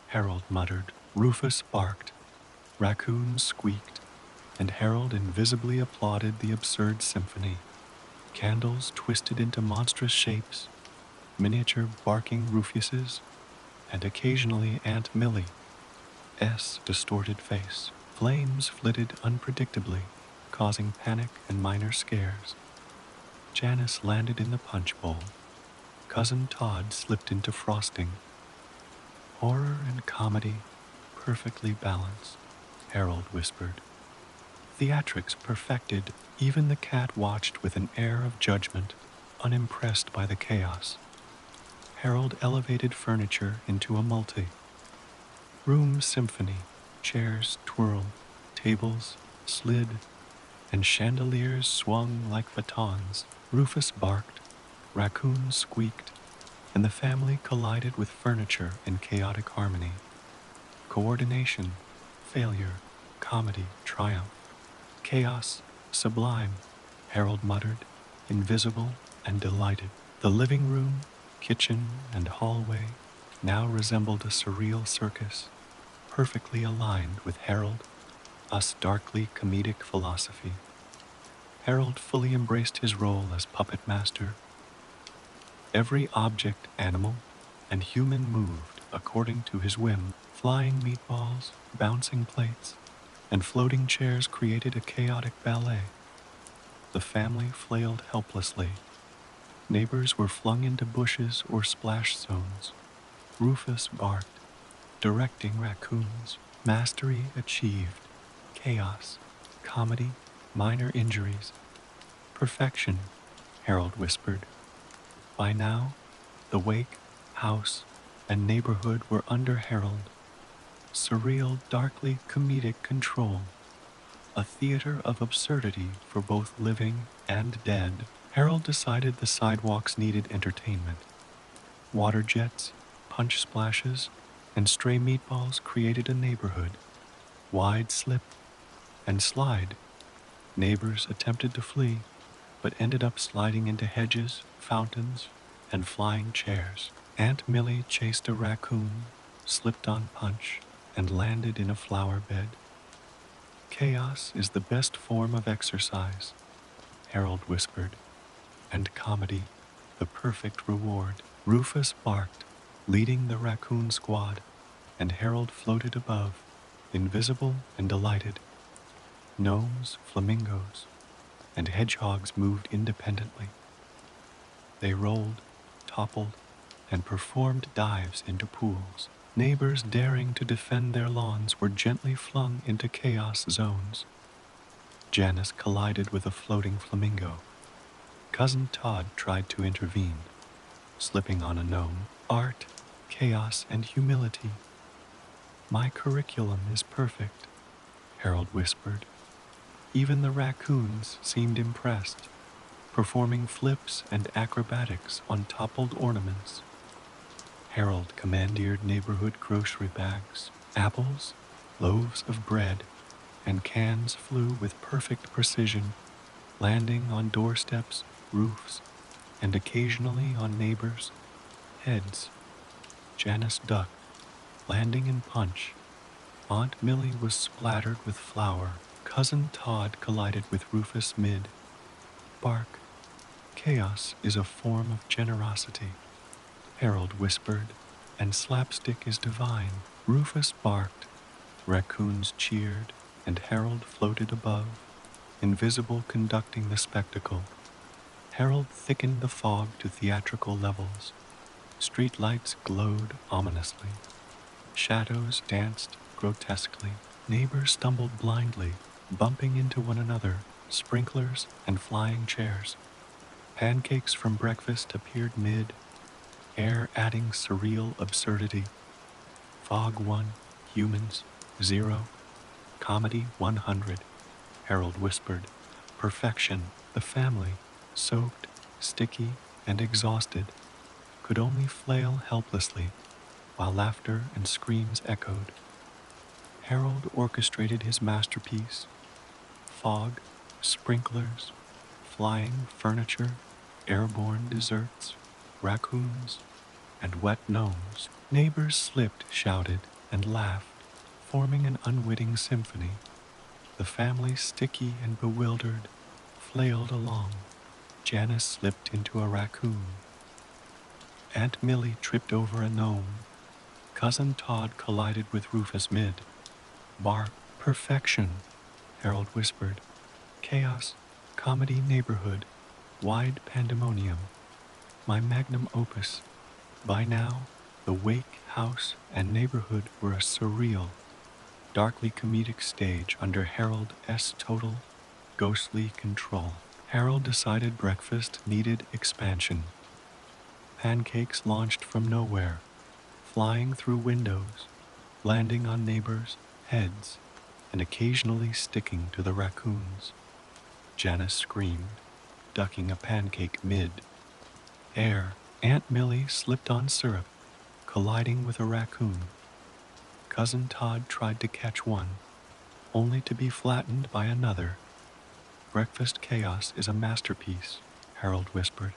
Harold muttered. Rufus barked. Raccoons squeaked. And Harold invisibly applauded the absurd symphony. Candles twisted into monstrous shapes. Miniature barking Rufuses. And occasionally Aunt Millie's distorted face. Flames flitted unpredictably, causing panic and minor scares. Janice landed in the punch bowl. Cousin Todd slipped into frosting. Horror and comedy, perfectly balanced, Harold whispered. Theatrics perfected. Even the cat watched with an air of judgment, unimpressed by the chaos. Harold elevated furniture into a multi-room symphony. Chairs twirled, tables slid, and chandeliers swung like batons. Rufus barked, raccoons squeaked, and the family collided with furniture in chaotic harmony. Coordination, failure, comedy, triumph. Chaos, sublime, Harold muttered, invisible and delighted. The living room, kitchen, and hallway now resembled a surreal circus, perfectly aligned with Harold, us darkly comedic philosophy. Harold fully embraced his role as puppet master. Every object, animal, and human moved according to his whim. Flying meatballs, bouncing plates, and floating chairs created a chaotic ballet. The family flailed helplessly. Neighbors were flung into bushes or splash zones. Rufus barked, directing raccoons. Mastery achieved. Chaos, comedy, minor injuries. Perfection, Harold whispered. By now, the wake, house, and neighborhood were under Harold. Surreal, darkly comedic control. A theater of absurdity for both living and dead. Harold decided the sidewalks needed entertainment. Water jets, punch splashes, and stray meatballs created a neighborhood. Wide slip and slide. Neighbors attempted to flee, but ended up sliding into hedges, fountains, and flying chairs. Aunt Millie chased a raccoon, slipped on punch, and landed in a flower bed. Chaos is the best form of exercise, Harold whispered, and comedy, the perfect reward. Rufus barked, leading the raccoon squad, and Harold floated above, invisible and delighted. Gnomes, flamingos, and hedgehogs moved independently. They rolled, toppled, and performed dives into pools. Neighbors daring to defend their lawns were gently flung into chaos zones. Janice collided with a floating flamingo. Cousin Todd tried to intervene, slipping on a gnome. Art, chaos, and humility. My curriculum is perfect, Harold whispered. Even the raccoons seemed impressed, performing flips and acrobatics on toppled ornaments. Harold commandeered neighborhood grocery bags. Apples, loaves of bread, and cans flew with perfect precision, landing on doorsteps, roofs, and occasionally on neighbors' heads. Janice ducked, landing in punch. Aunt Millie was splattered with flour. Cousin Todd collided with Rufus mid. Bark. Chaos is a form of generosity, Harold whispered, and slapstick is divine. Rufus barked. Raccoons cheered, and Harold floated above, invisible conducting the spectacle. Harold thickened the fog to theatrical levels. Street lights glowed ominously. Shadows danced grotesquely. Neighbors stumbled blindly, bumping into one another, sprinklers and flying chairs. Pancakes from breakfast appeared mid, air adding surreal absurdity. Fog 1, humans 0, comedy 100, Harold whispered. Perfection, the family, soaked, sticky, and exhausted, could only flail helplessly, while laughter and screams echoed. Harold orchestrated his masterpiece. Fog, sprinklers, flying furniture, airborne desserts, raccoons, and wet gnomes. Neighbors slipped, shouted, and laughed, forming an unwitting symphony. The family, sticky and bewildered, flailed along. Janice slipped into a raccoon. Aunt Millie tripped over a gnome. Cousin Todd collided with Rufus mid. Bark. Perfection, Harold whispered. Chaos, comedy neighborhood, wide pandemonium. My magnum opus. By now, the wake, house, and neighborhood were a surreal, darkly comedic stage under Harold S. total, ghostly control. Harold decided breakfast needed expansion. Pancakes launched from nowhere, flying through windows, landing on neighbors' heads, and occasionally sticking to the raccoons. Janice screamed, ducking a pancake mid. Air. Aunt Millie slipped on syrup, colliding with a raccoon. Cousin Todd tried to catch one, only to be flattened by another. Breakfast chaos is a masterpiece, Harold whispered.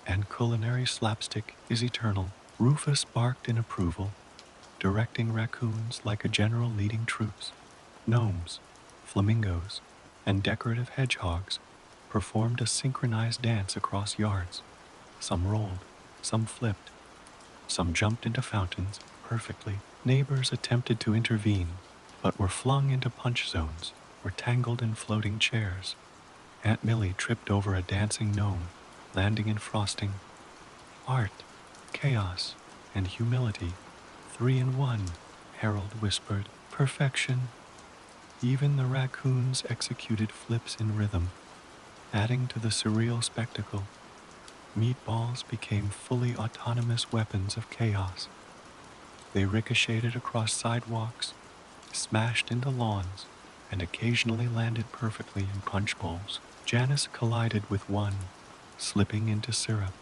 And culinary slapstick is eternal. Rufus barked in approval, directing raccoons like a general leading troops. Gnomes, flamingos, and decorative hedgehogs performed a synchronized dance across yards. Some rolled, some flipped, some jumped into fountains perfectly. Neighbors attempted to intervene, but were flung into punch zones or tangled in floating chairs. Aunt Millie tripped over a dancing gnome, landing in frosting. Art, chaos, and humility, 3 in 1, Harold whispered. Perfection. Even the raccoons executed flips in rhythm, adding to the surreal spectacle. Meatballs became fully autonomous weapons of chaos. They ricocheted across sidewalks, smashed into lawns, and occasionally landed perfectly in punch bowls. Janice collided with one, slipping into syrup.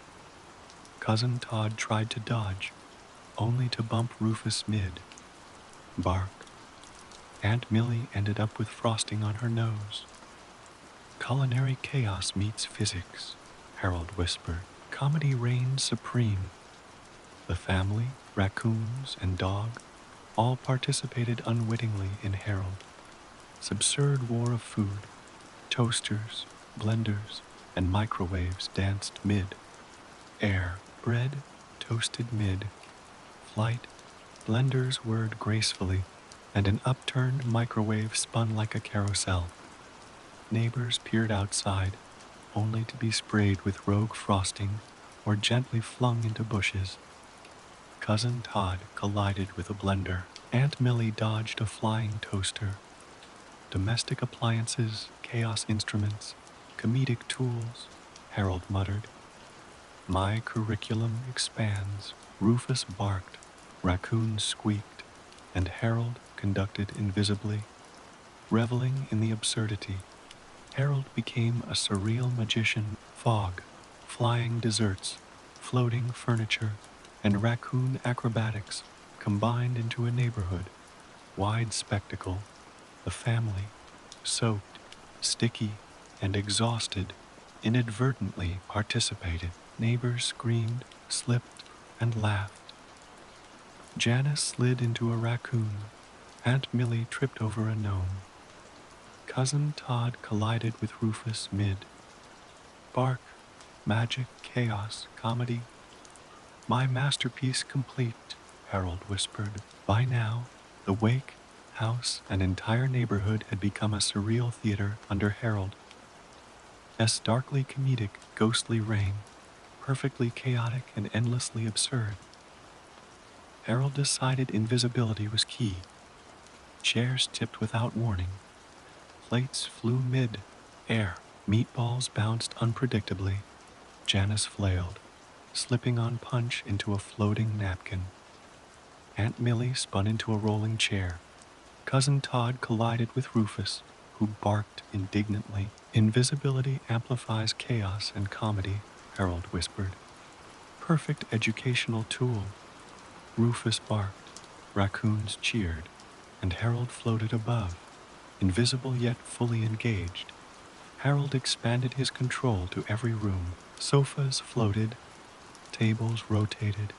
Cousin Todd tried to dodge, only to bump Rufus mid. Bark. Aunt Millie ended up with frosting on her nose. Culinary chaos meets physics, Harold whispered. Comedy reigned supreme. The family, raccoons, and dog all participated unwittingly in Harold's absurd war of food. Toasters, blenders, and microwaves danced mid-air. Bread toasted mid-flight. Blenders whirred gracefully, and an upturned microwave spun like a carousel. Neighbors peered outside, only to be sprayed with rogue frosting or gently flung into bushes. Cousin Todd collided with a blender. Aunt Millie dodged a flying toaster. Domestic appliances, chaos instruments, comedic tools, Harold muttered. My curriculum expands. Rufus barked, raccoons squeaked, and Harold conducted invisibly, reveling in the absurdity. Harold became a surreal magician. Fog, flying desserts, floating furniture, and raccoon acrobatics combined into a neighborhood-wide spectacle. The family, soaked, sticky, and exhausted, inadvertently participated. Neighbors screamed, slipped, and laughed. Janice slid into a raccoon. Aunt Millie tripped over a gnome. Cousin Todd collided with Rufus mid. Bark, magic, chaos, comedy. My masterpiece complete, Harold whispered. By now, the wake, house, and entire neighborhood had become a surreal theater under Harold's darkly comedic, ghostly reign, perfectly chaotic and endlessly absurd. Harold decided invisibility was key. Chairs tipped without warning. Plates flew mid-air. Meatballs bounced unpredictably. Janice flailed, slipping on Punch into a floating napkin. Aunt Millie spun into a rolling chair. Cousin Todd collided with Rufus, who barked indignantly. Invisibility amplifies chaos and comedy, Harold whispered. Perfect educational tool. Rufus barked, raccoons cheered, and Harold floated above, invisible yet fully engaged. Harold expanded his control to every room. Sofas floated, tables rotated,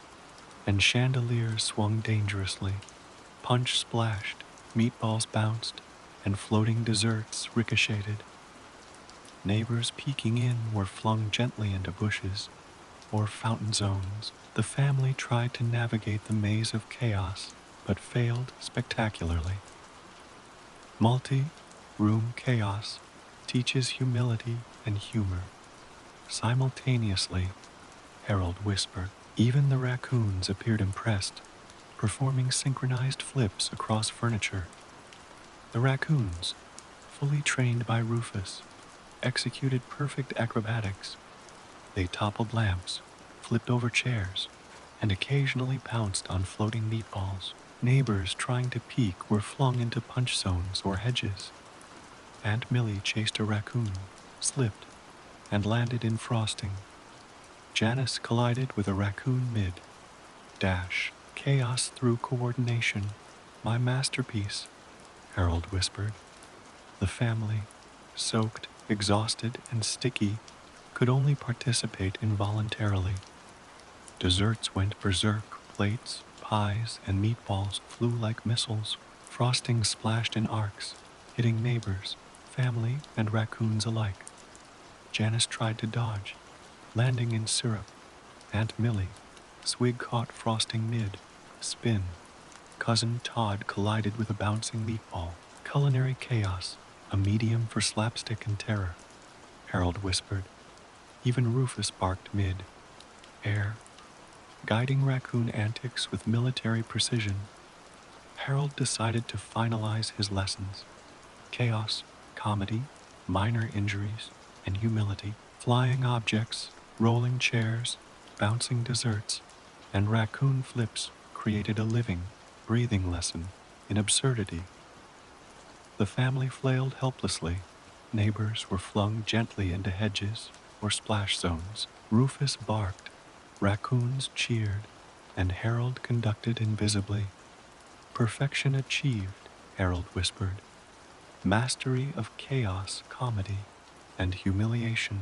and chandeliers swung dangerously. Punch splashed, meatballs bounced, and floating desserts ricocheted. Neighbors peeking in were flung gently into bushes or fountain zones. The family tried to navigate the maze of chaos, but failed spectacularly. Multi-room chaos teaches humility and humor. Simultaneously, Harold whispered. Even the raccoons appeared impressed, performing synchronized flips across furniture. The raccoons, fully trained by Rufus, executed perfect acrobatics. They toppled lamps, flipped over chairs, and occasionally pounced on floating meatballs. Neighbors trying to peek were flung into punch zones or hedges. Aunt Millie chased a raccoon, slipped, and landed in frosting. Janice collided with a raccoon mid-dash. Chaos through coordination. My masterpiece, Harold whispered. The family, soaked, exhausted, and sticky, could only participate involuntarily. Desserts went berserk. Plates, pies, and meatballs flew like missiles. Frosting splashed in arcs, hitting neighbors, family, and raccoons alike. Janice tried to dodge, landing in syrup. Aunt Millie, swig caught frosting mid-spin. Cousin Todd collided with a bouncing meatball. Culinary chaos, a medium for slapstick and terror, Harold whispered. Even Rufus barked mid-air, guiding raccoon antics with military precision. Harold decided to finalize his lessons. Chaos, comedy, minor injuries, and humility. Flying objects, rolling chairs, bouncing desserts, and raccoon flips created a living, breathing lesson in absurdity. The family flailed helplessly. Neighbors were flung gently into hedges or splash zones. Rufus barked. Raccoons cheered. and Harold conducted invisibly. Perfection achieved, Harold whispered. Mastery of chaos, comedy, and humiliation.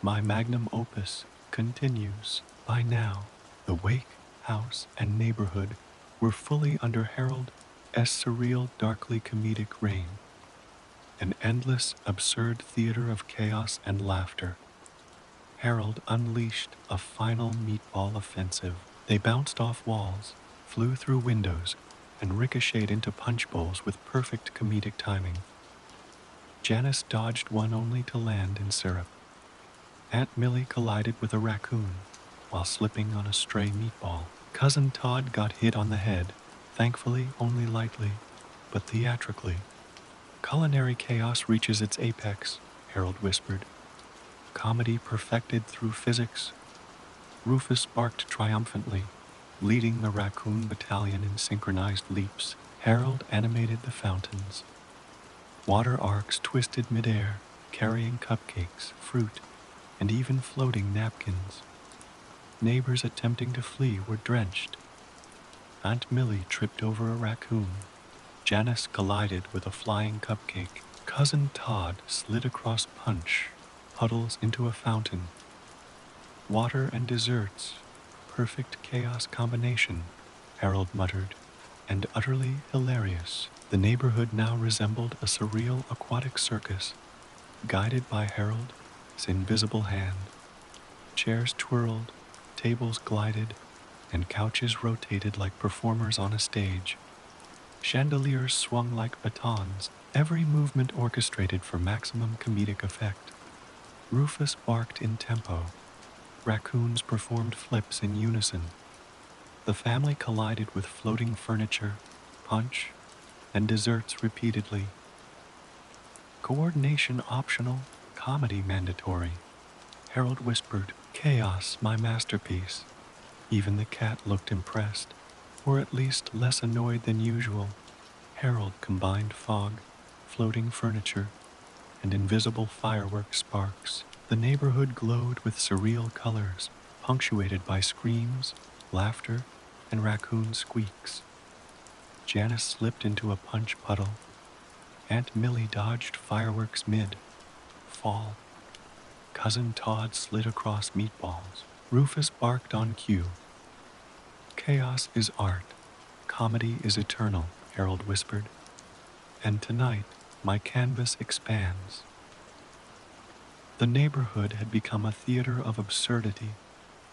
My magnum opus continues. By now, the wake, house, and neighborhood were fully under Harold's surreal, darkly comedic reign, an endless, absurd theater of chaos and laughter. Harold unleashed a final meatball offensive. They bounced off walls, flew through windows, and ricocheted into punch bowls with perfect comedic timing. Janice dodged one only to land in syrup. Aunt Millie collided with a raccoon while slipping on a stray meatball. Cousin Todd got hit on the head, thankfully only lightly, but theatrically. Culinary chaos reaches its apex, Harold whispered. Comedy perfected through physics. Rufus barked triumphantly, leading the raccoon battalion in synchronized leaps. Harold animated the fountains. Water arcs twisted midair, carrying cupcakes, fruit, and even floating napkins. Neighbors attempting to flee were drenched. Aunt Millie tripped over a raccoon. Janice collided with a flying cupcake. Cousin Todd slid across punch, puddles into a fountain. Water and desserts, perfect chaos combination, Harold muttered, and utterly hilarious. The neighborhood now resembled a surreal aquatic circus, guided by Harold's invisible hand. Chairs twirled, tables glided, and couches rotated like performers on a stage. Chandeliers swung like batons, every movement orchestrated for maximum comedic effect. Rufus barked in tempo. Raccoons performed flips in unison. The family collided with floating furniture, punch, and desserts repeatedly. Coordination optional, comedy mandatory. Harold whispered, "Chaos, my masterpiece." Even the cat looked impressed, or at least less annoyed than usual. Harold combined fog, floating furniture, and invisible firework sparks. The neighborhood glowed with surreal colors, punctuated by screams, laughter, and raccoon squeaks. Janice slipped into a punch puddle. Aunt Millie dodged fireworks mid-fall. Cousin Todd slid across meatballs. Rufus barked on cue. Chaos is art. Comedy is eternal, Harold whispered. And tonight, my canvas expands. The neighborhood had become a theater of absurdity,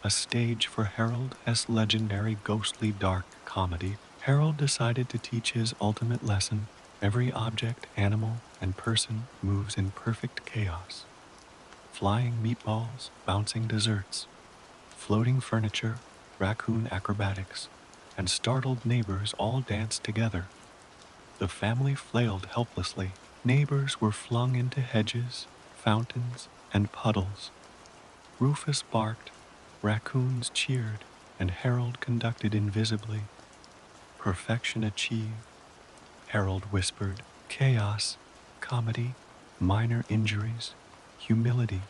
a stage for Harold's legendary ghostly dark comedy. Harold decided to teach his ultimate lesson. Every object, animal, and person moves in perfect chaos. Flying meatballs, bouncing desserts, floating furniture, raccoon acrobatics, and startled neighbors all danced together. The family flailed helplessly. Neighbors were flung into hedges, fountains, and puddles. Rufus barked, raccoons cheered, and Harold conducted invisibly. Perfection achieved, Harold whispered. Chaos, comedy, minor injuries, humility.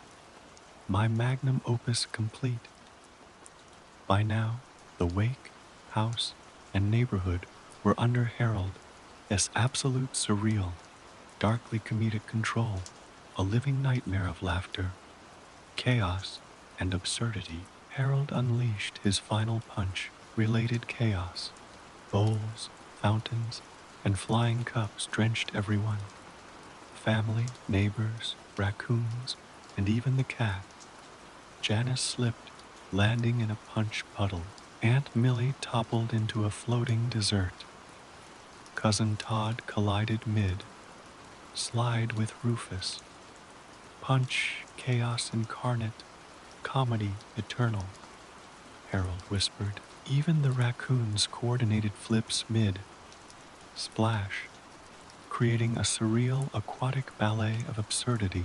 My magnum opus complete. By now, the wake, house, and neighborhood were under Harold's absolute surreal, darkly comedic control, a living nightmare of laughter, chaos, and absurdity. Harold unleashed his final punch, related chaos. Bowls, fountains, and flying cups drenched everyone. Family, neighbors, raccoons, and even the cat. Janice slipped, landing in a punch puddle. Aunt Millie toppled into a floating dessert. Cousin Todd collided mid-slide with Rufus. Punch, chaos incarnate, comedy eternal, Harold whispered. Even the raccoons coordinated flips mid-splash, creating a surreal aquatic ballet of absurdity.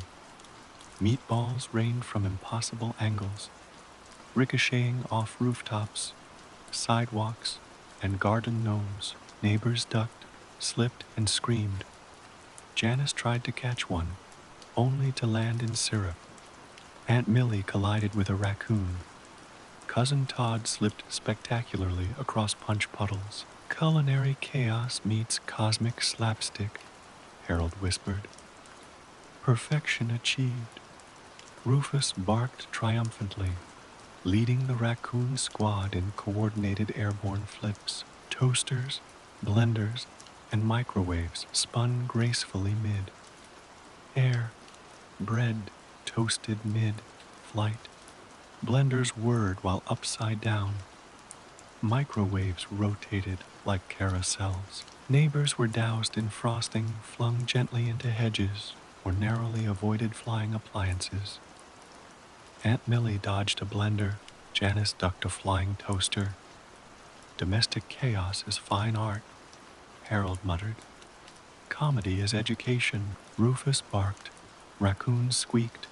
Meatballs rained from impossible angles, ricocheting off rooftops, sidewalks, and garden gnomes. Neighbors ducked, slipped, and screamed. Janice tried to catch one, only to land in syrup. Aunt Millie collided with a raccoon. Cousin Todd slipped spectacularly across punch puddles. Culinary chaos meets cosmic slapstick, Harold whispered. Perfection achieved. Rufus barked triumphantly, leading the raccoon squad in coordinated airborne flips. Toasters, blenders, and microwaves spun gracefully mid-air. Bread toasted mid-flight. Blenders whirred while upside down. Microwaves rotated like carousels. Neighbors were doused in frosting, flung gently into hedges, or narrowly avoided flying appliances. Aunt Millie dodged a blender. Janice ducked a flying toaster. Domestic chaos is fine art, Harold muttered. Comedy is education, Rufus barked. Raccoons squeaked,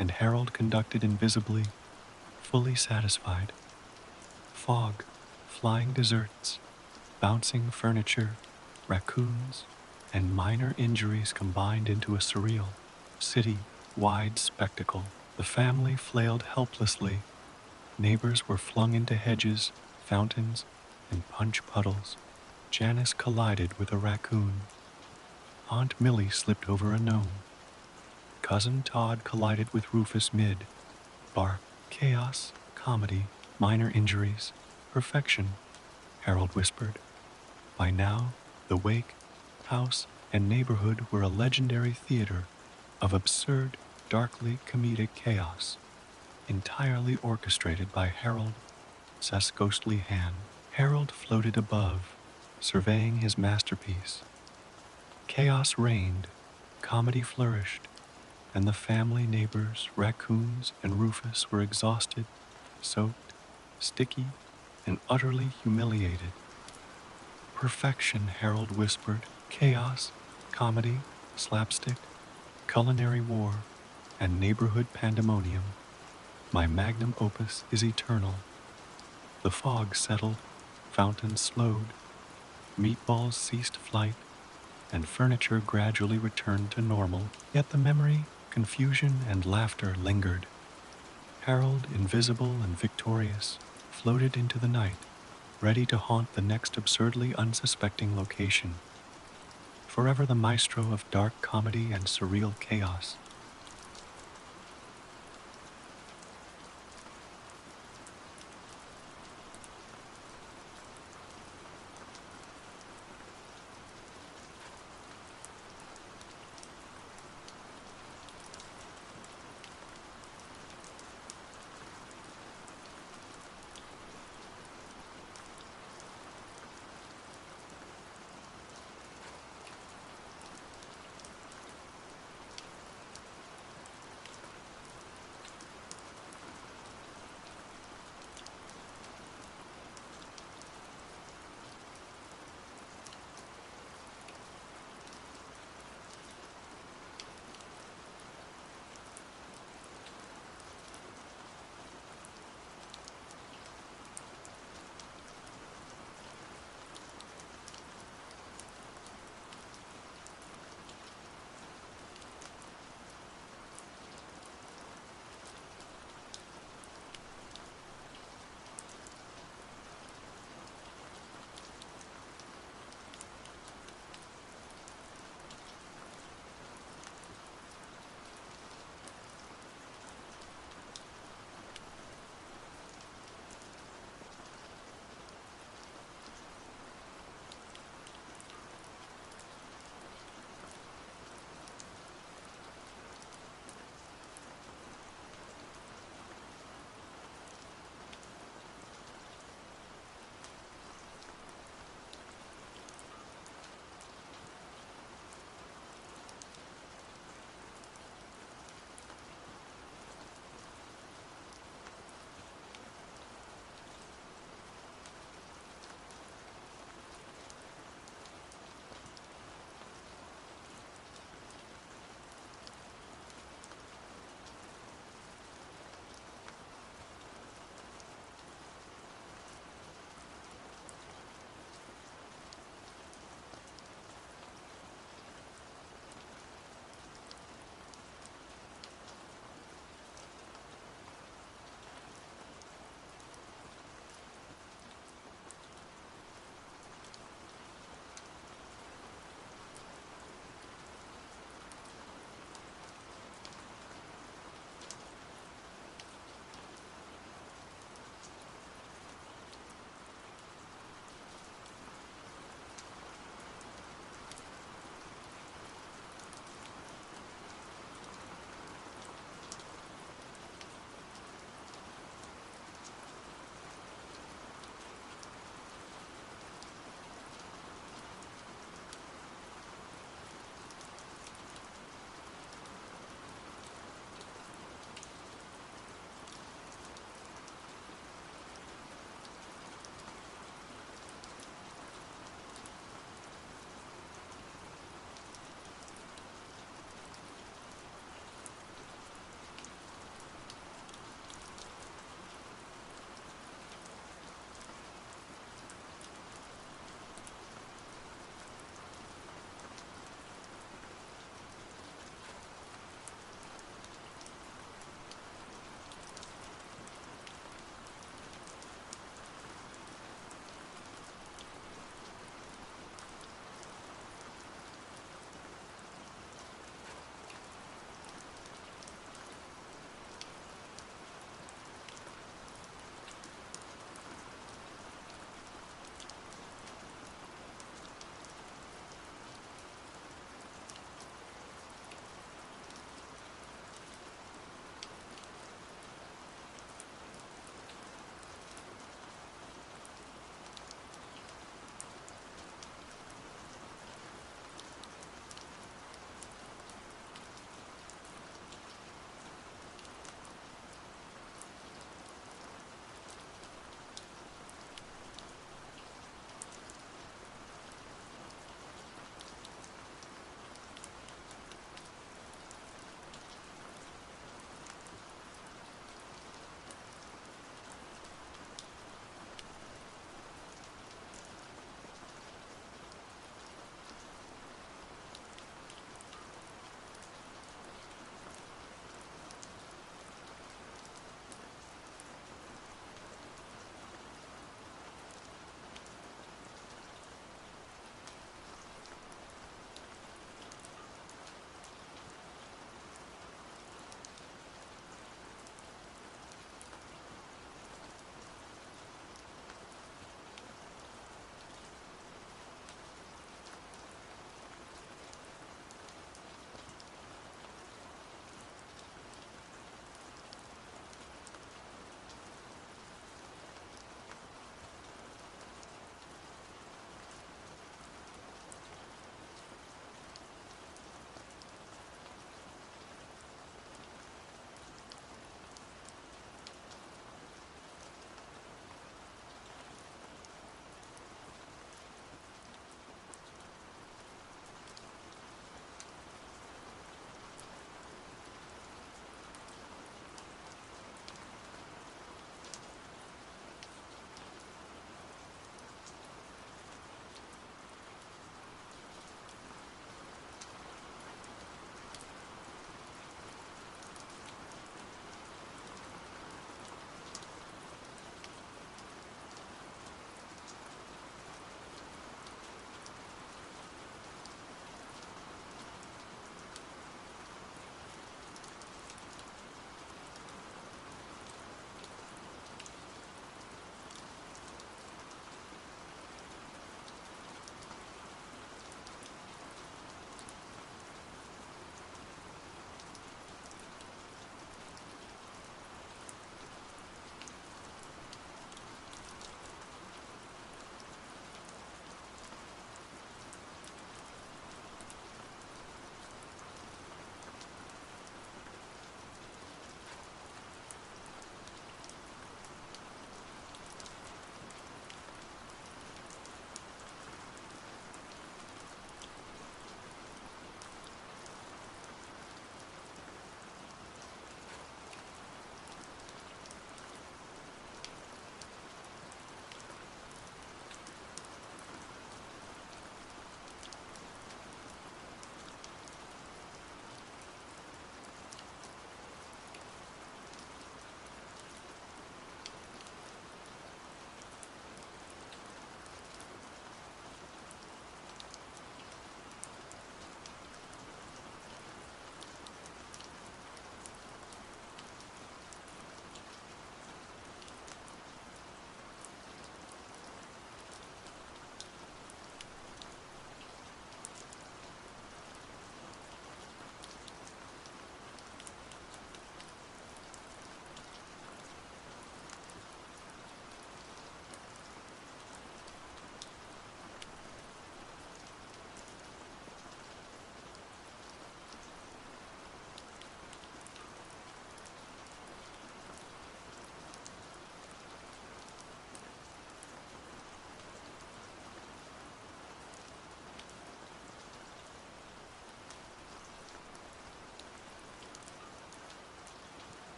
and Harold conducted invisibly, fully satisfied. Fog, flying desserts, bouncing furniture, raccoons, and minor injuries combined into a surreal, city-wide spectacle. The family flailed helplessly. Neighbors were flung into hedges, fountains, and punch puddles. Janice collided with a raccoon. Aunt Millie slipped over a gnome. Cousin Todd collided with Rufus mid. Bark, chaos, comedy, minor injuries, perfection, Harold whispered. By now, the wake, house, and neighborhood were a legendary theater of absurd, darkly comedic chaos, entirely orchestrated by Harold Seth's ghostly hand. Harold floated above, surveying his masterpiece. Chaos reigned, comedy flourished, and the family, neighbors, raccoons, and Rufus were exhausted, soaked, sticky, and utterly humiliated. Perfection, Harold whispered. Chaos, comedy, slapstick, culinary war, and neighborhood pandemonium. My magnum opus is eternal. The fog settled, fountains slowed, meatballs ceased flight, and furniture gradually returned to normal. Yet the memory, confusion, and laughter lingered. Harold, invisible and victorious, floated into the night, ready to haunt the next absurdly unsuspecting location. Forever the maestro of dark comedy and surreal chaos.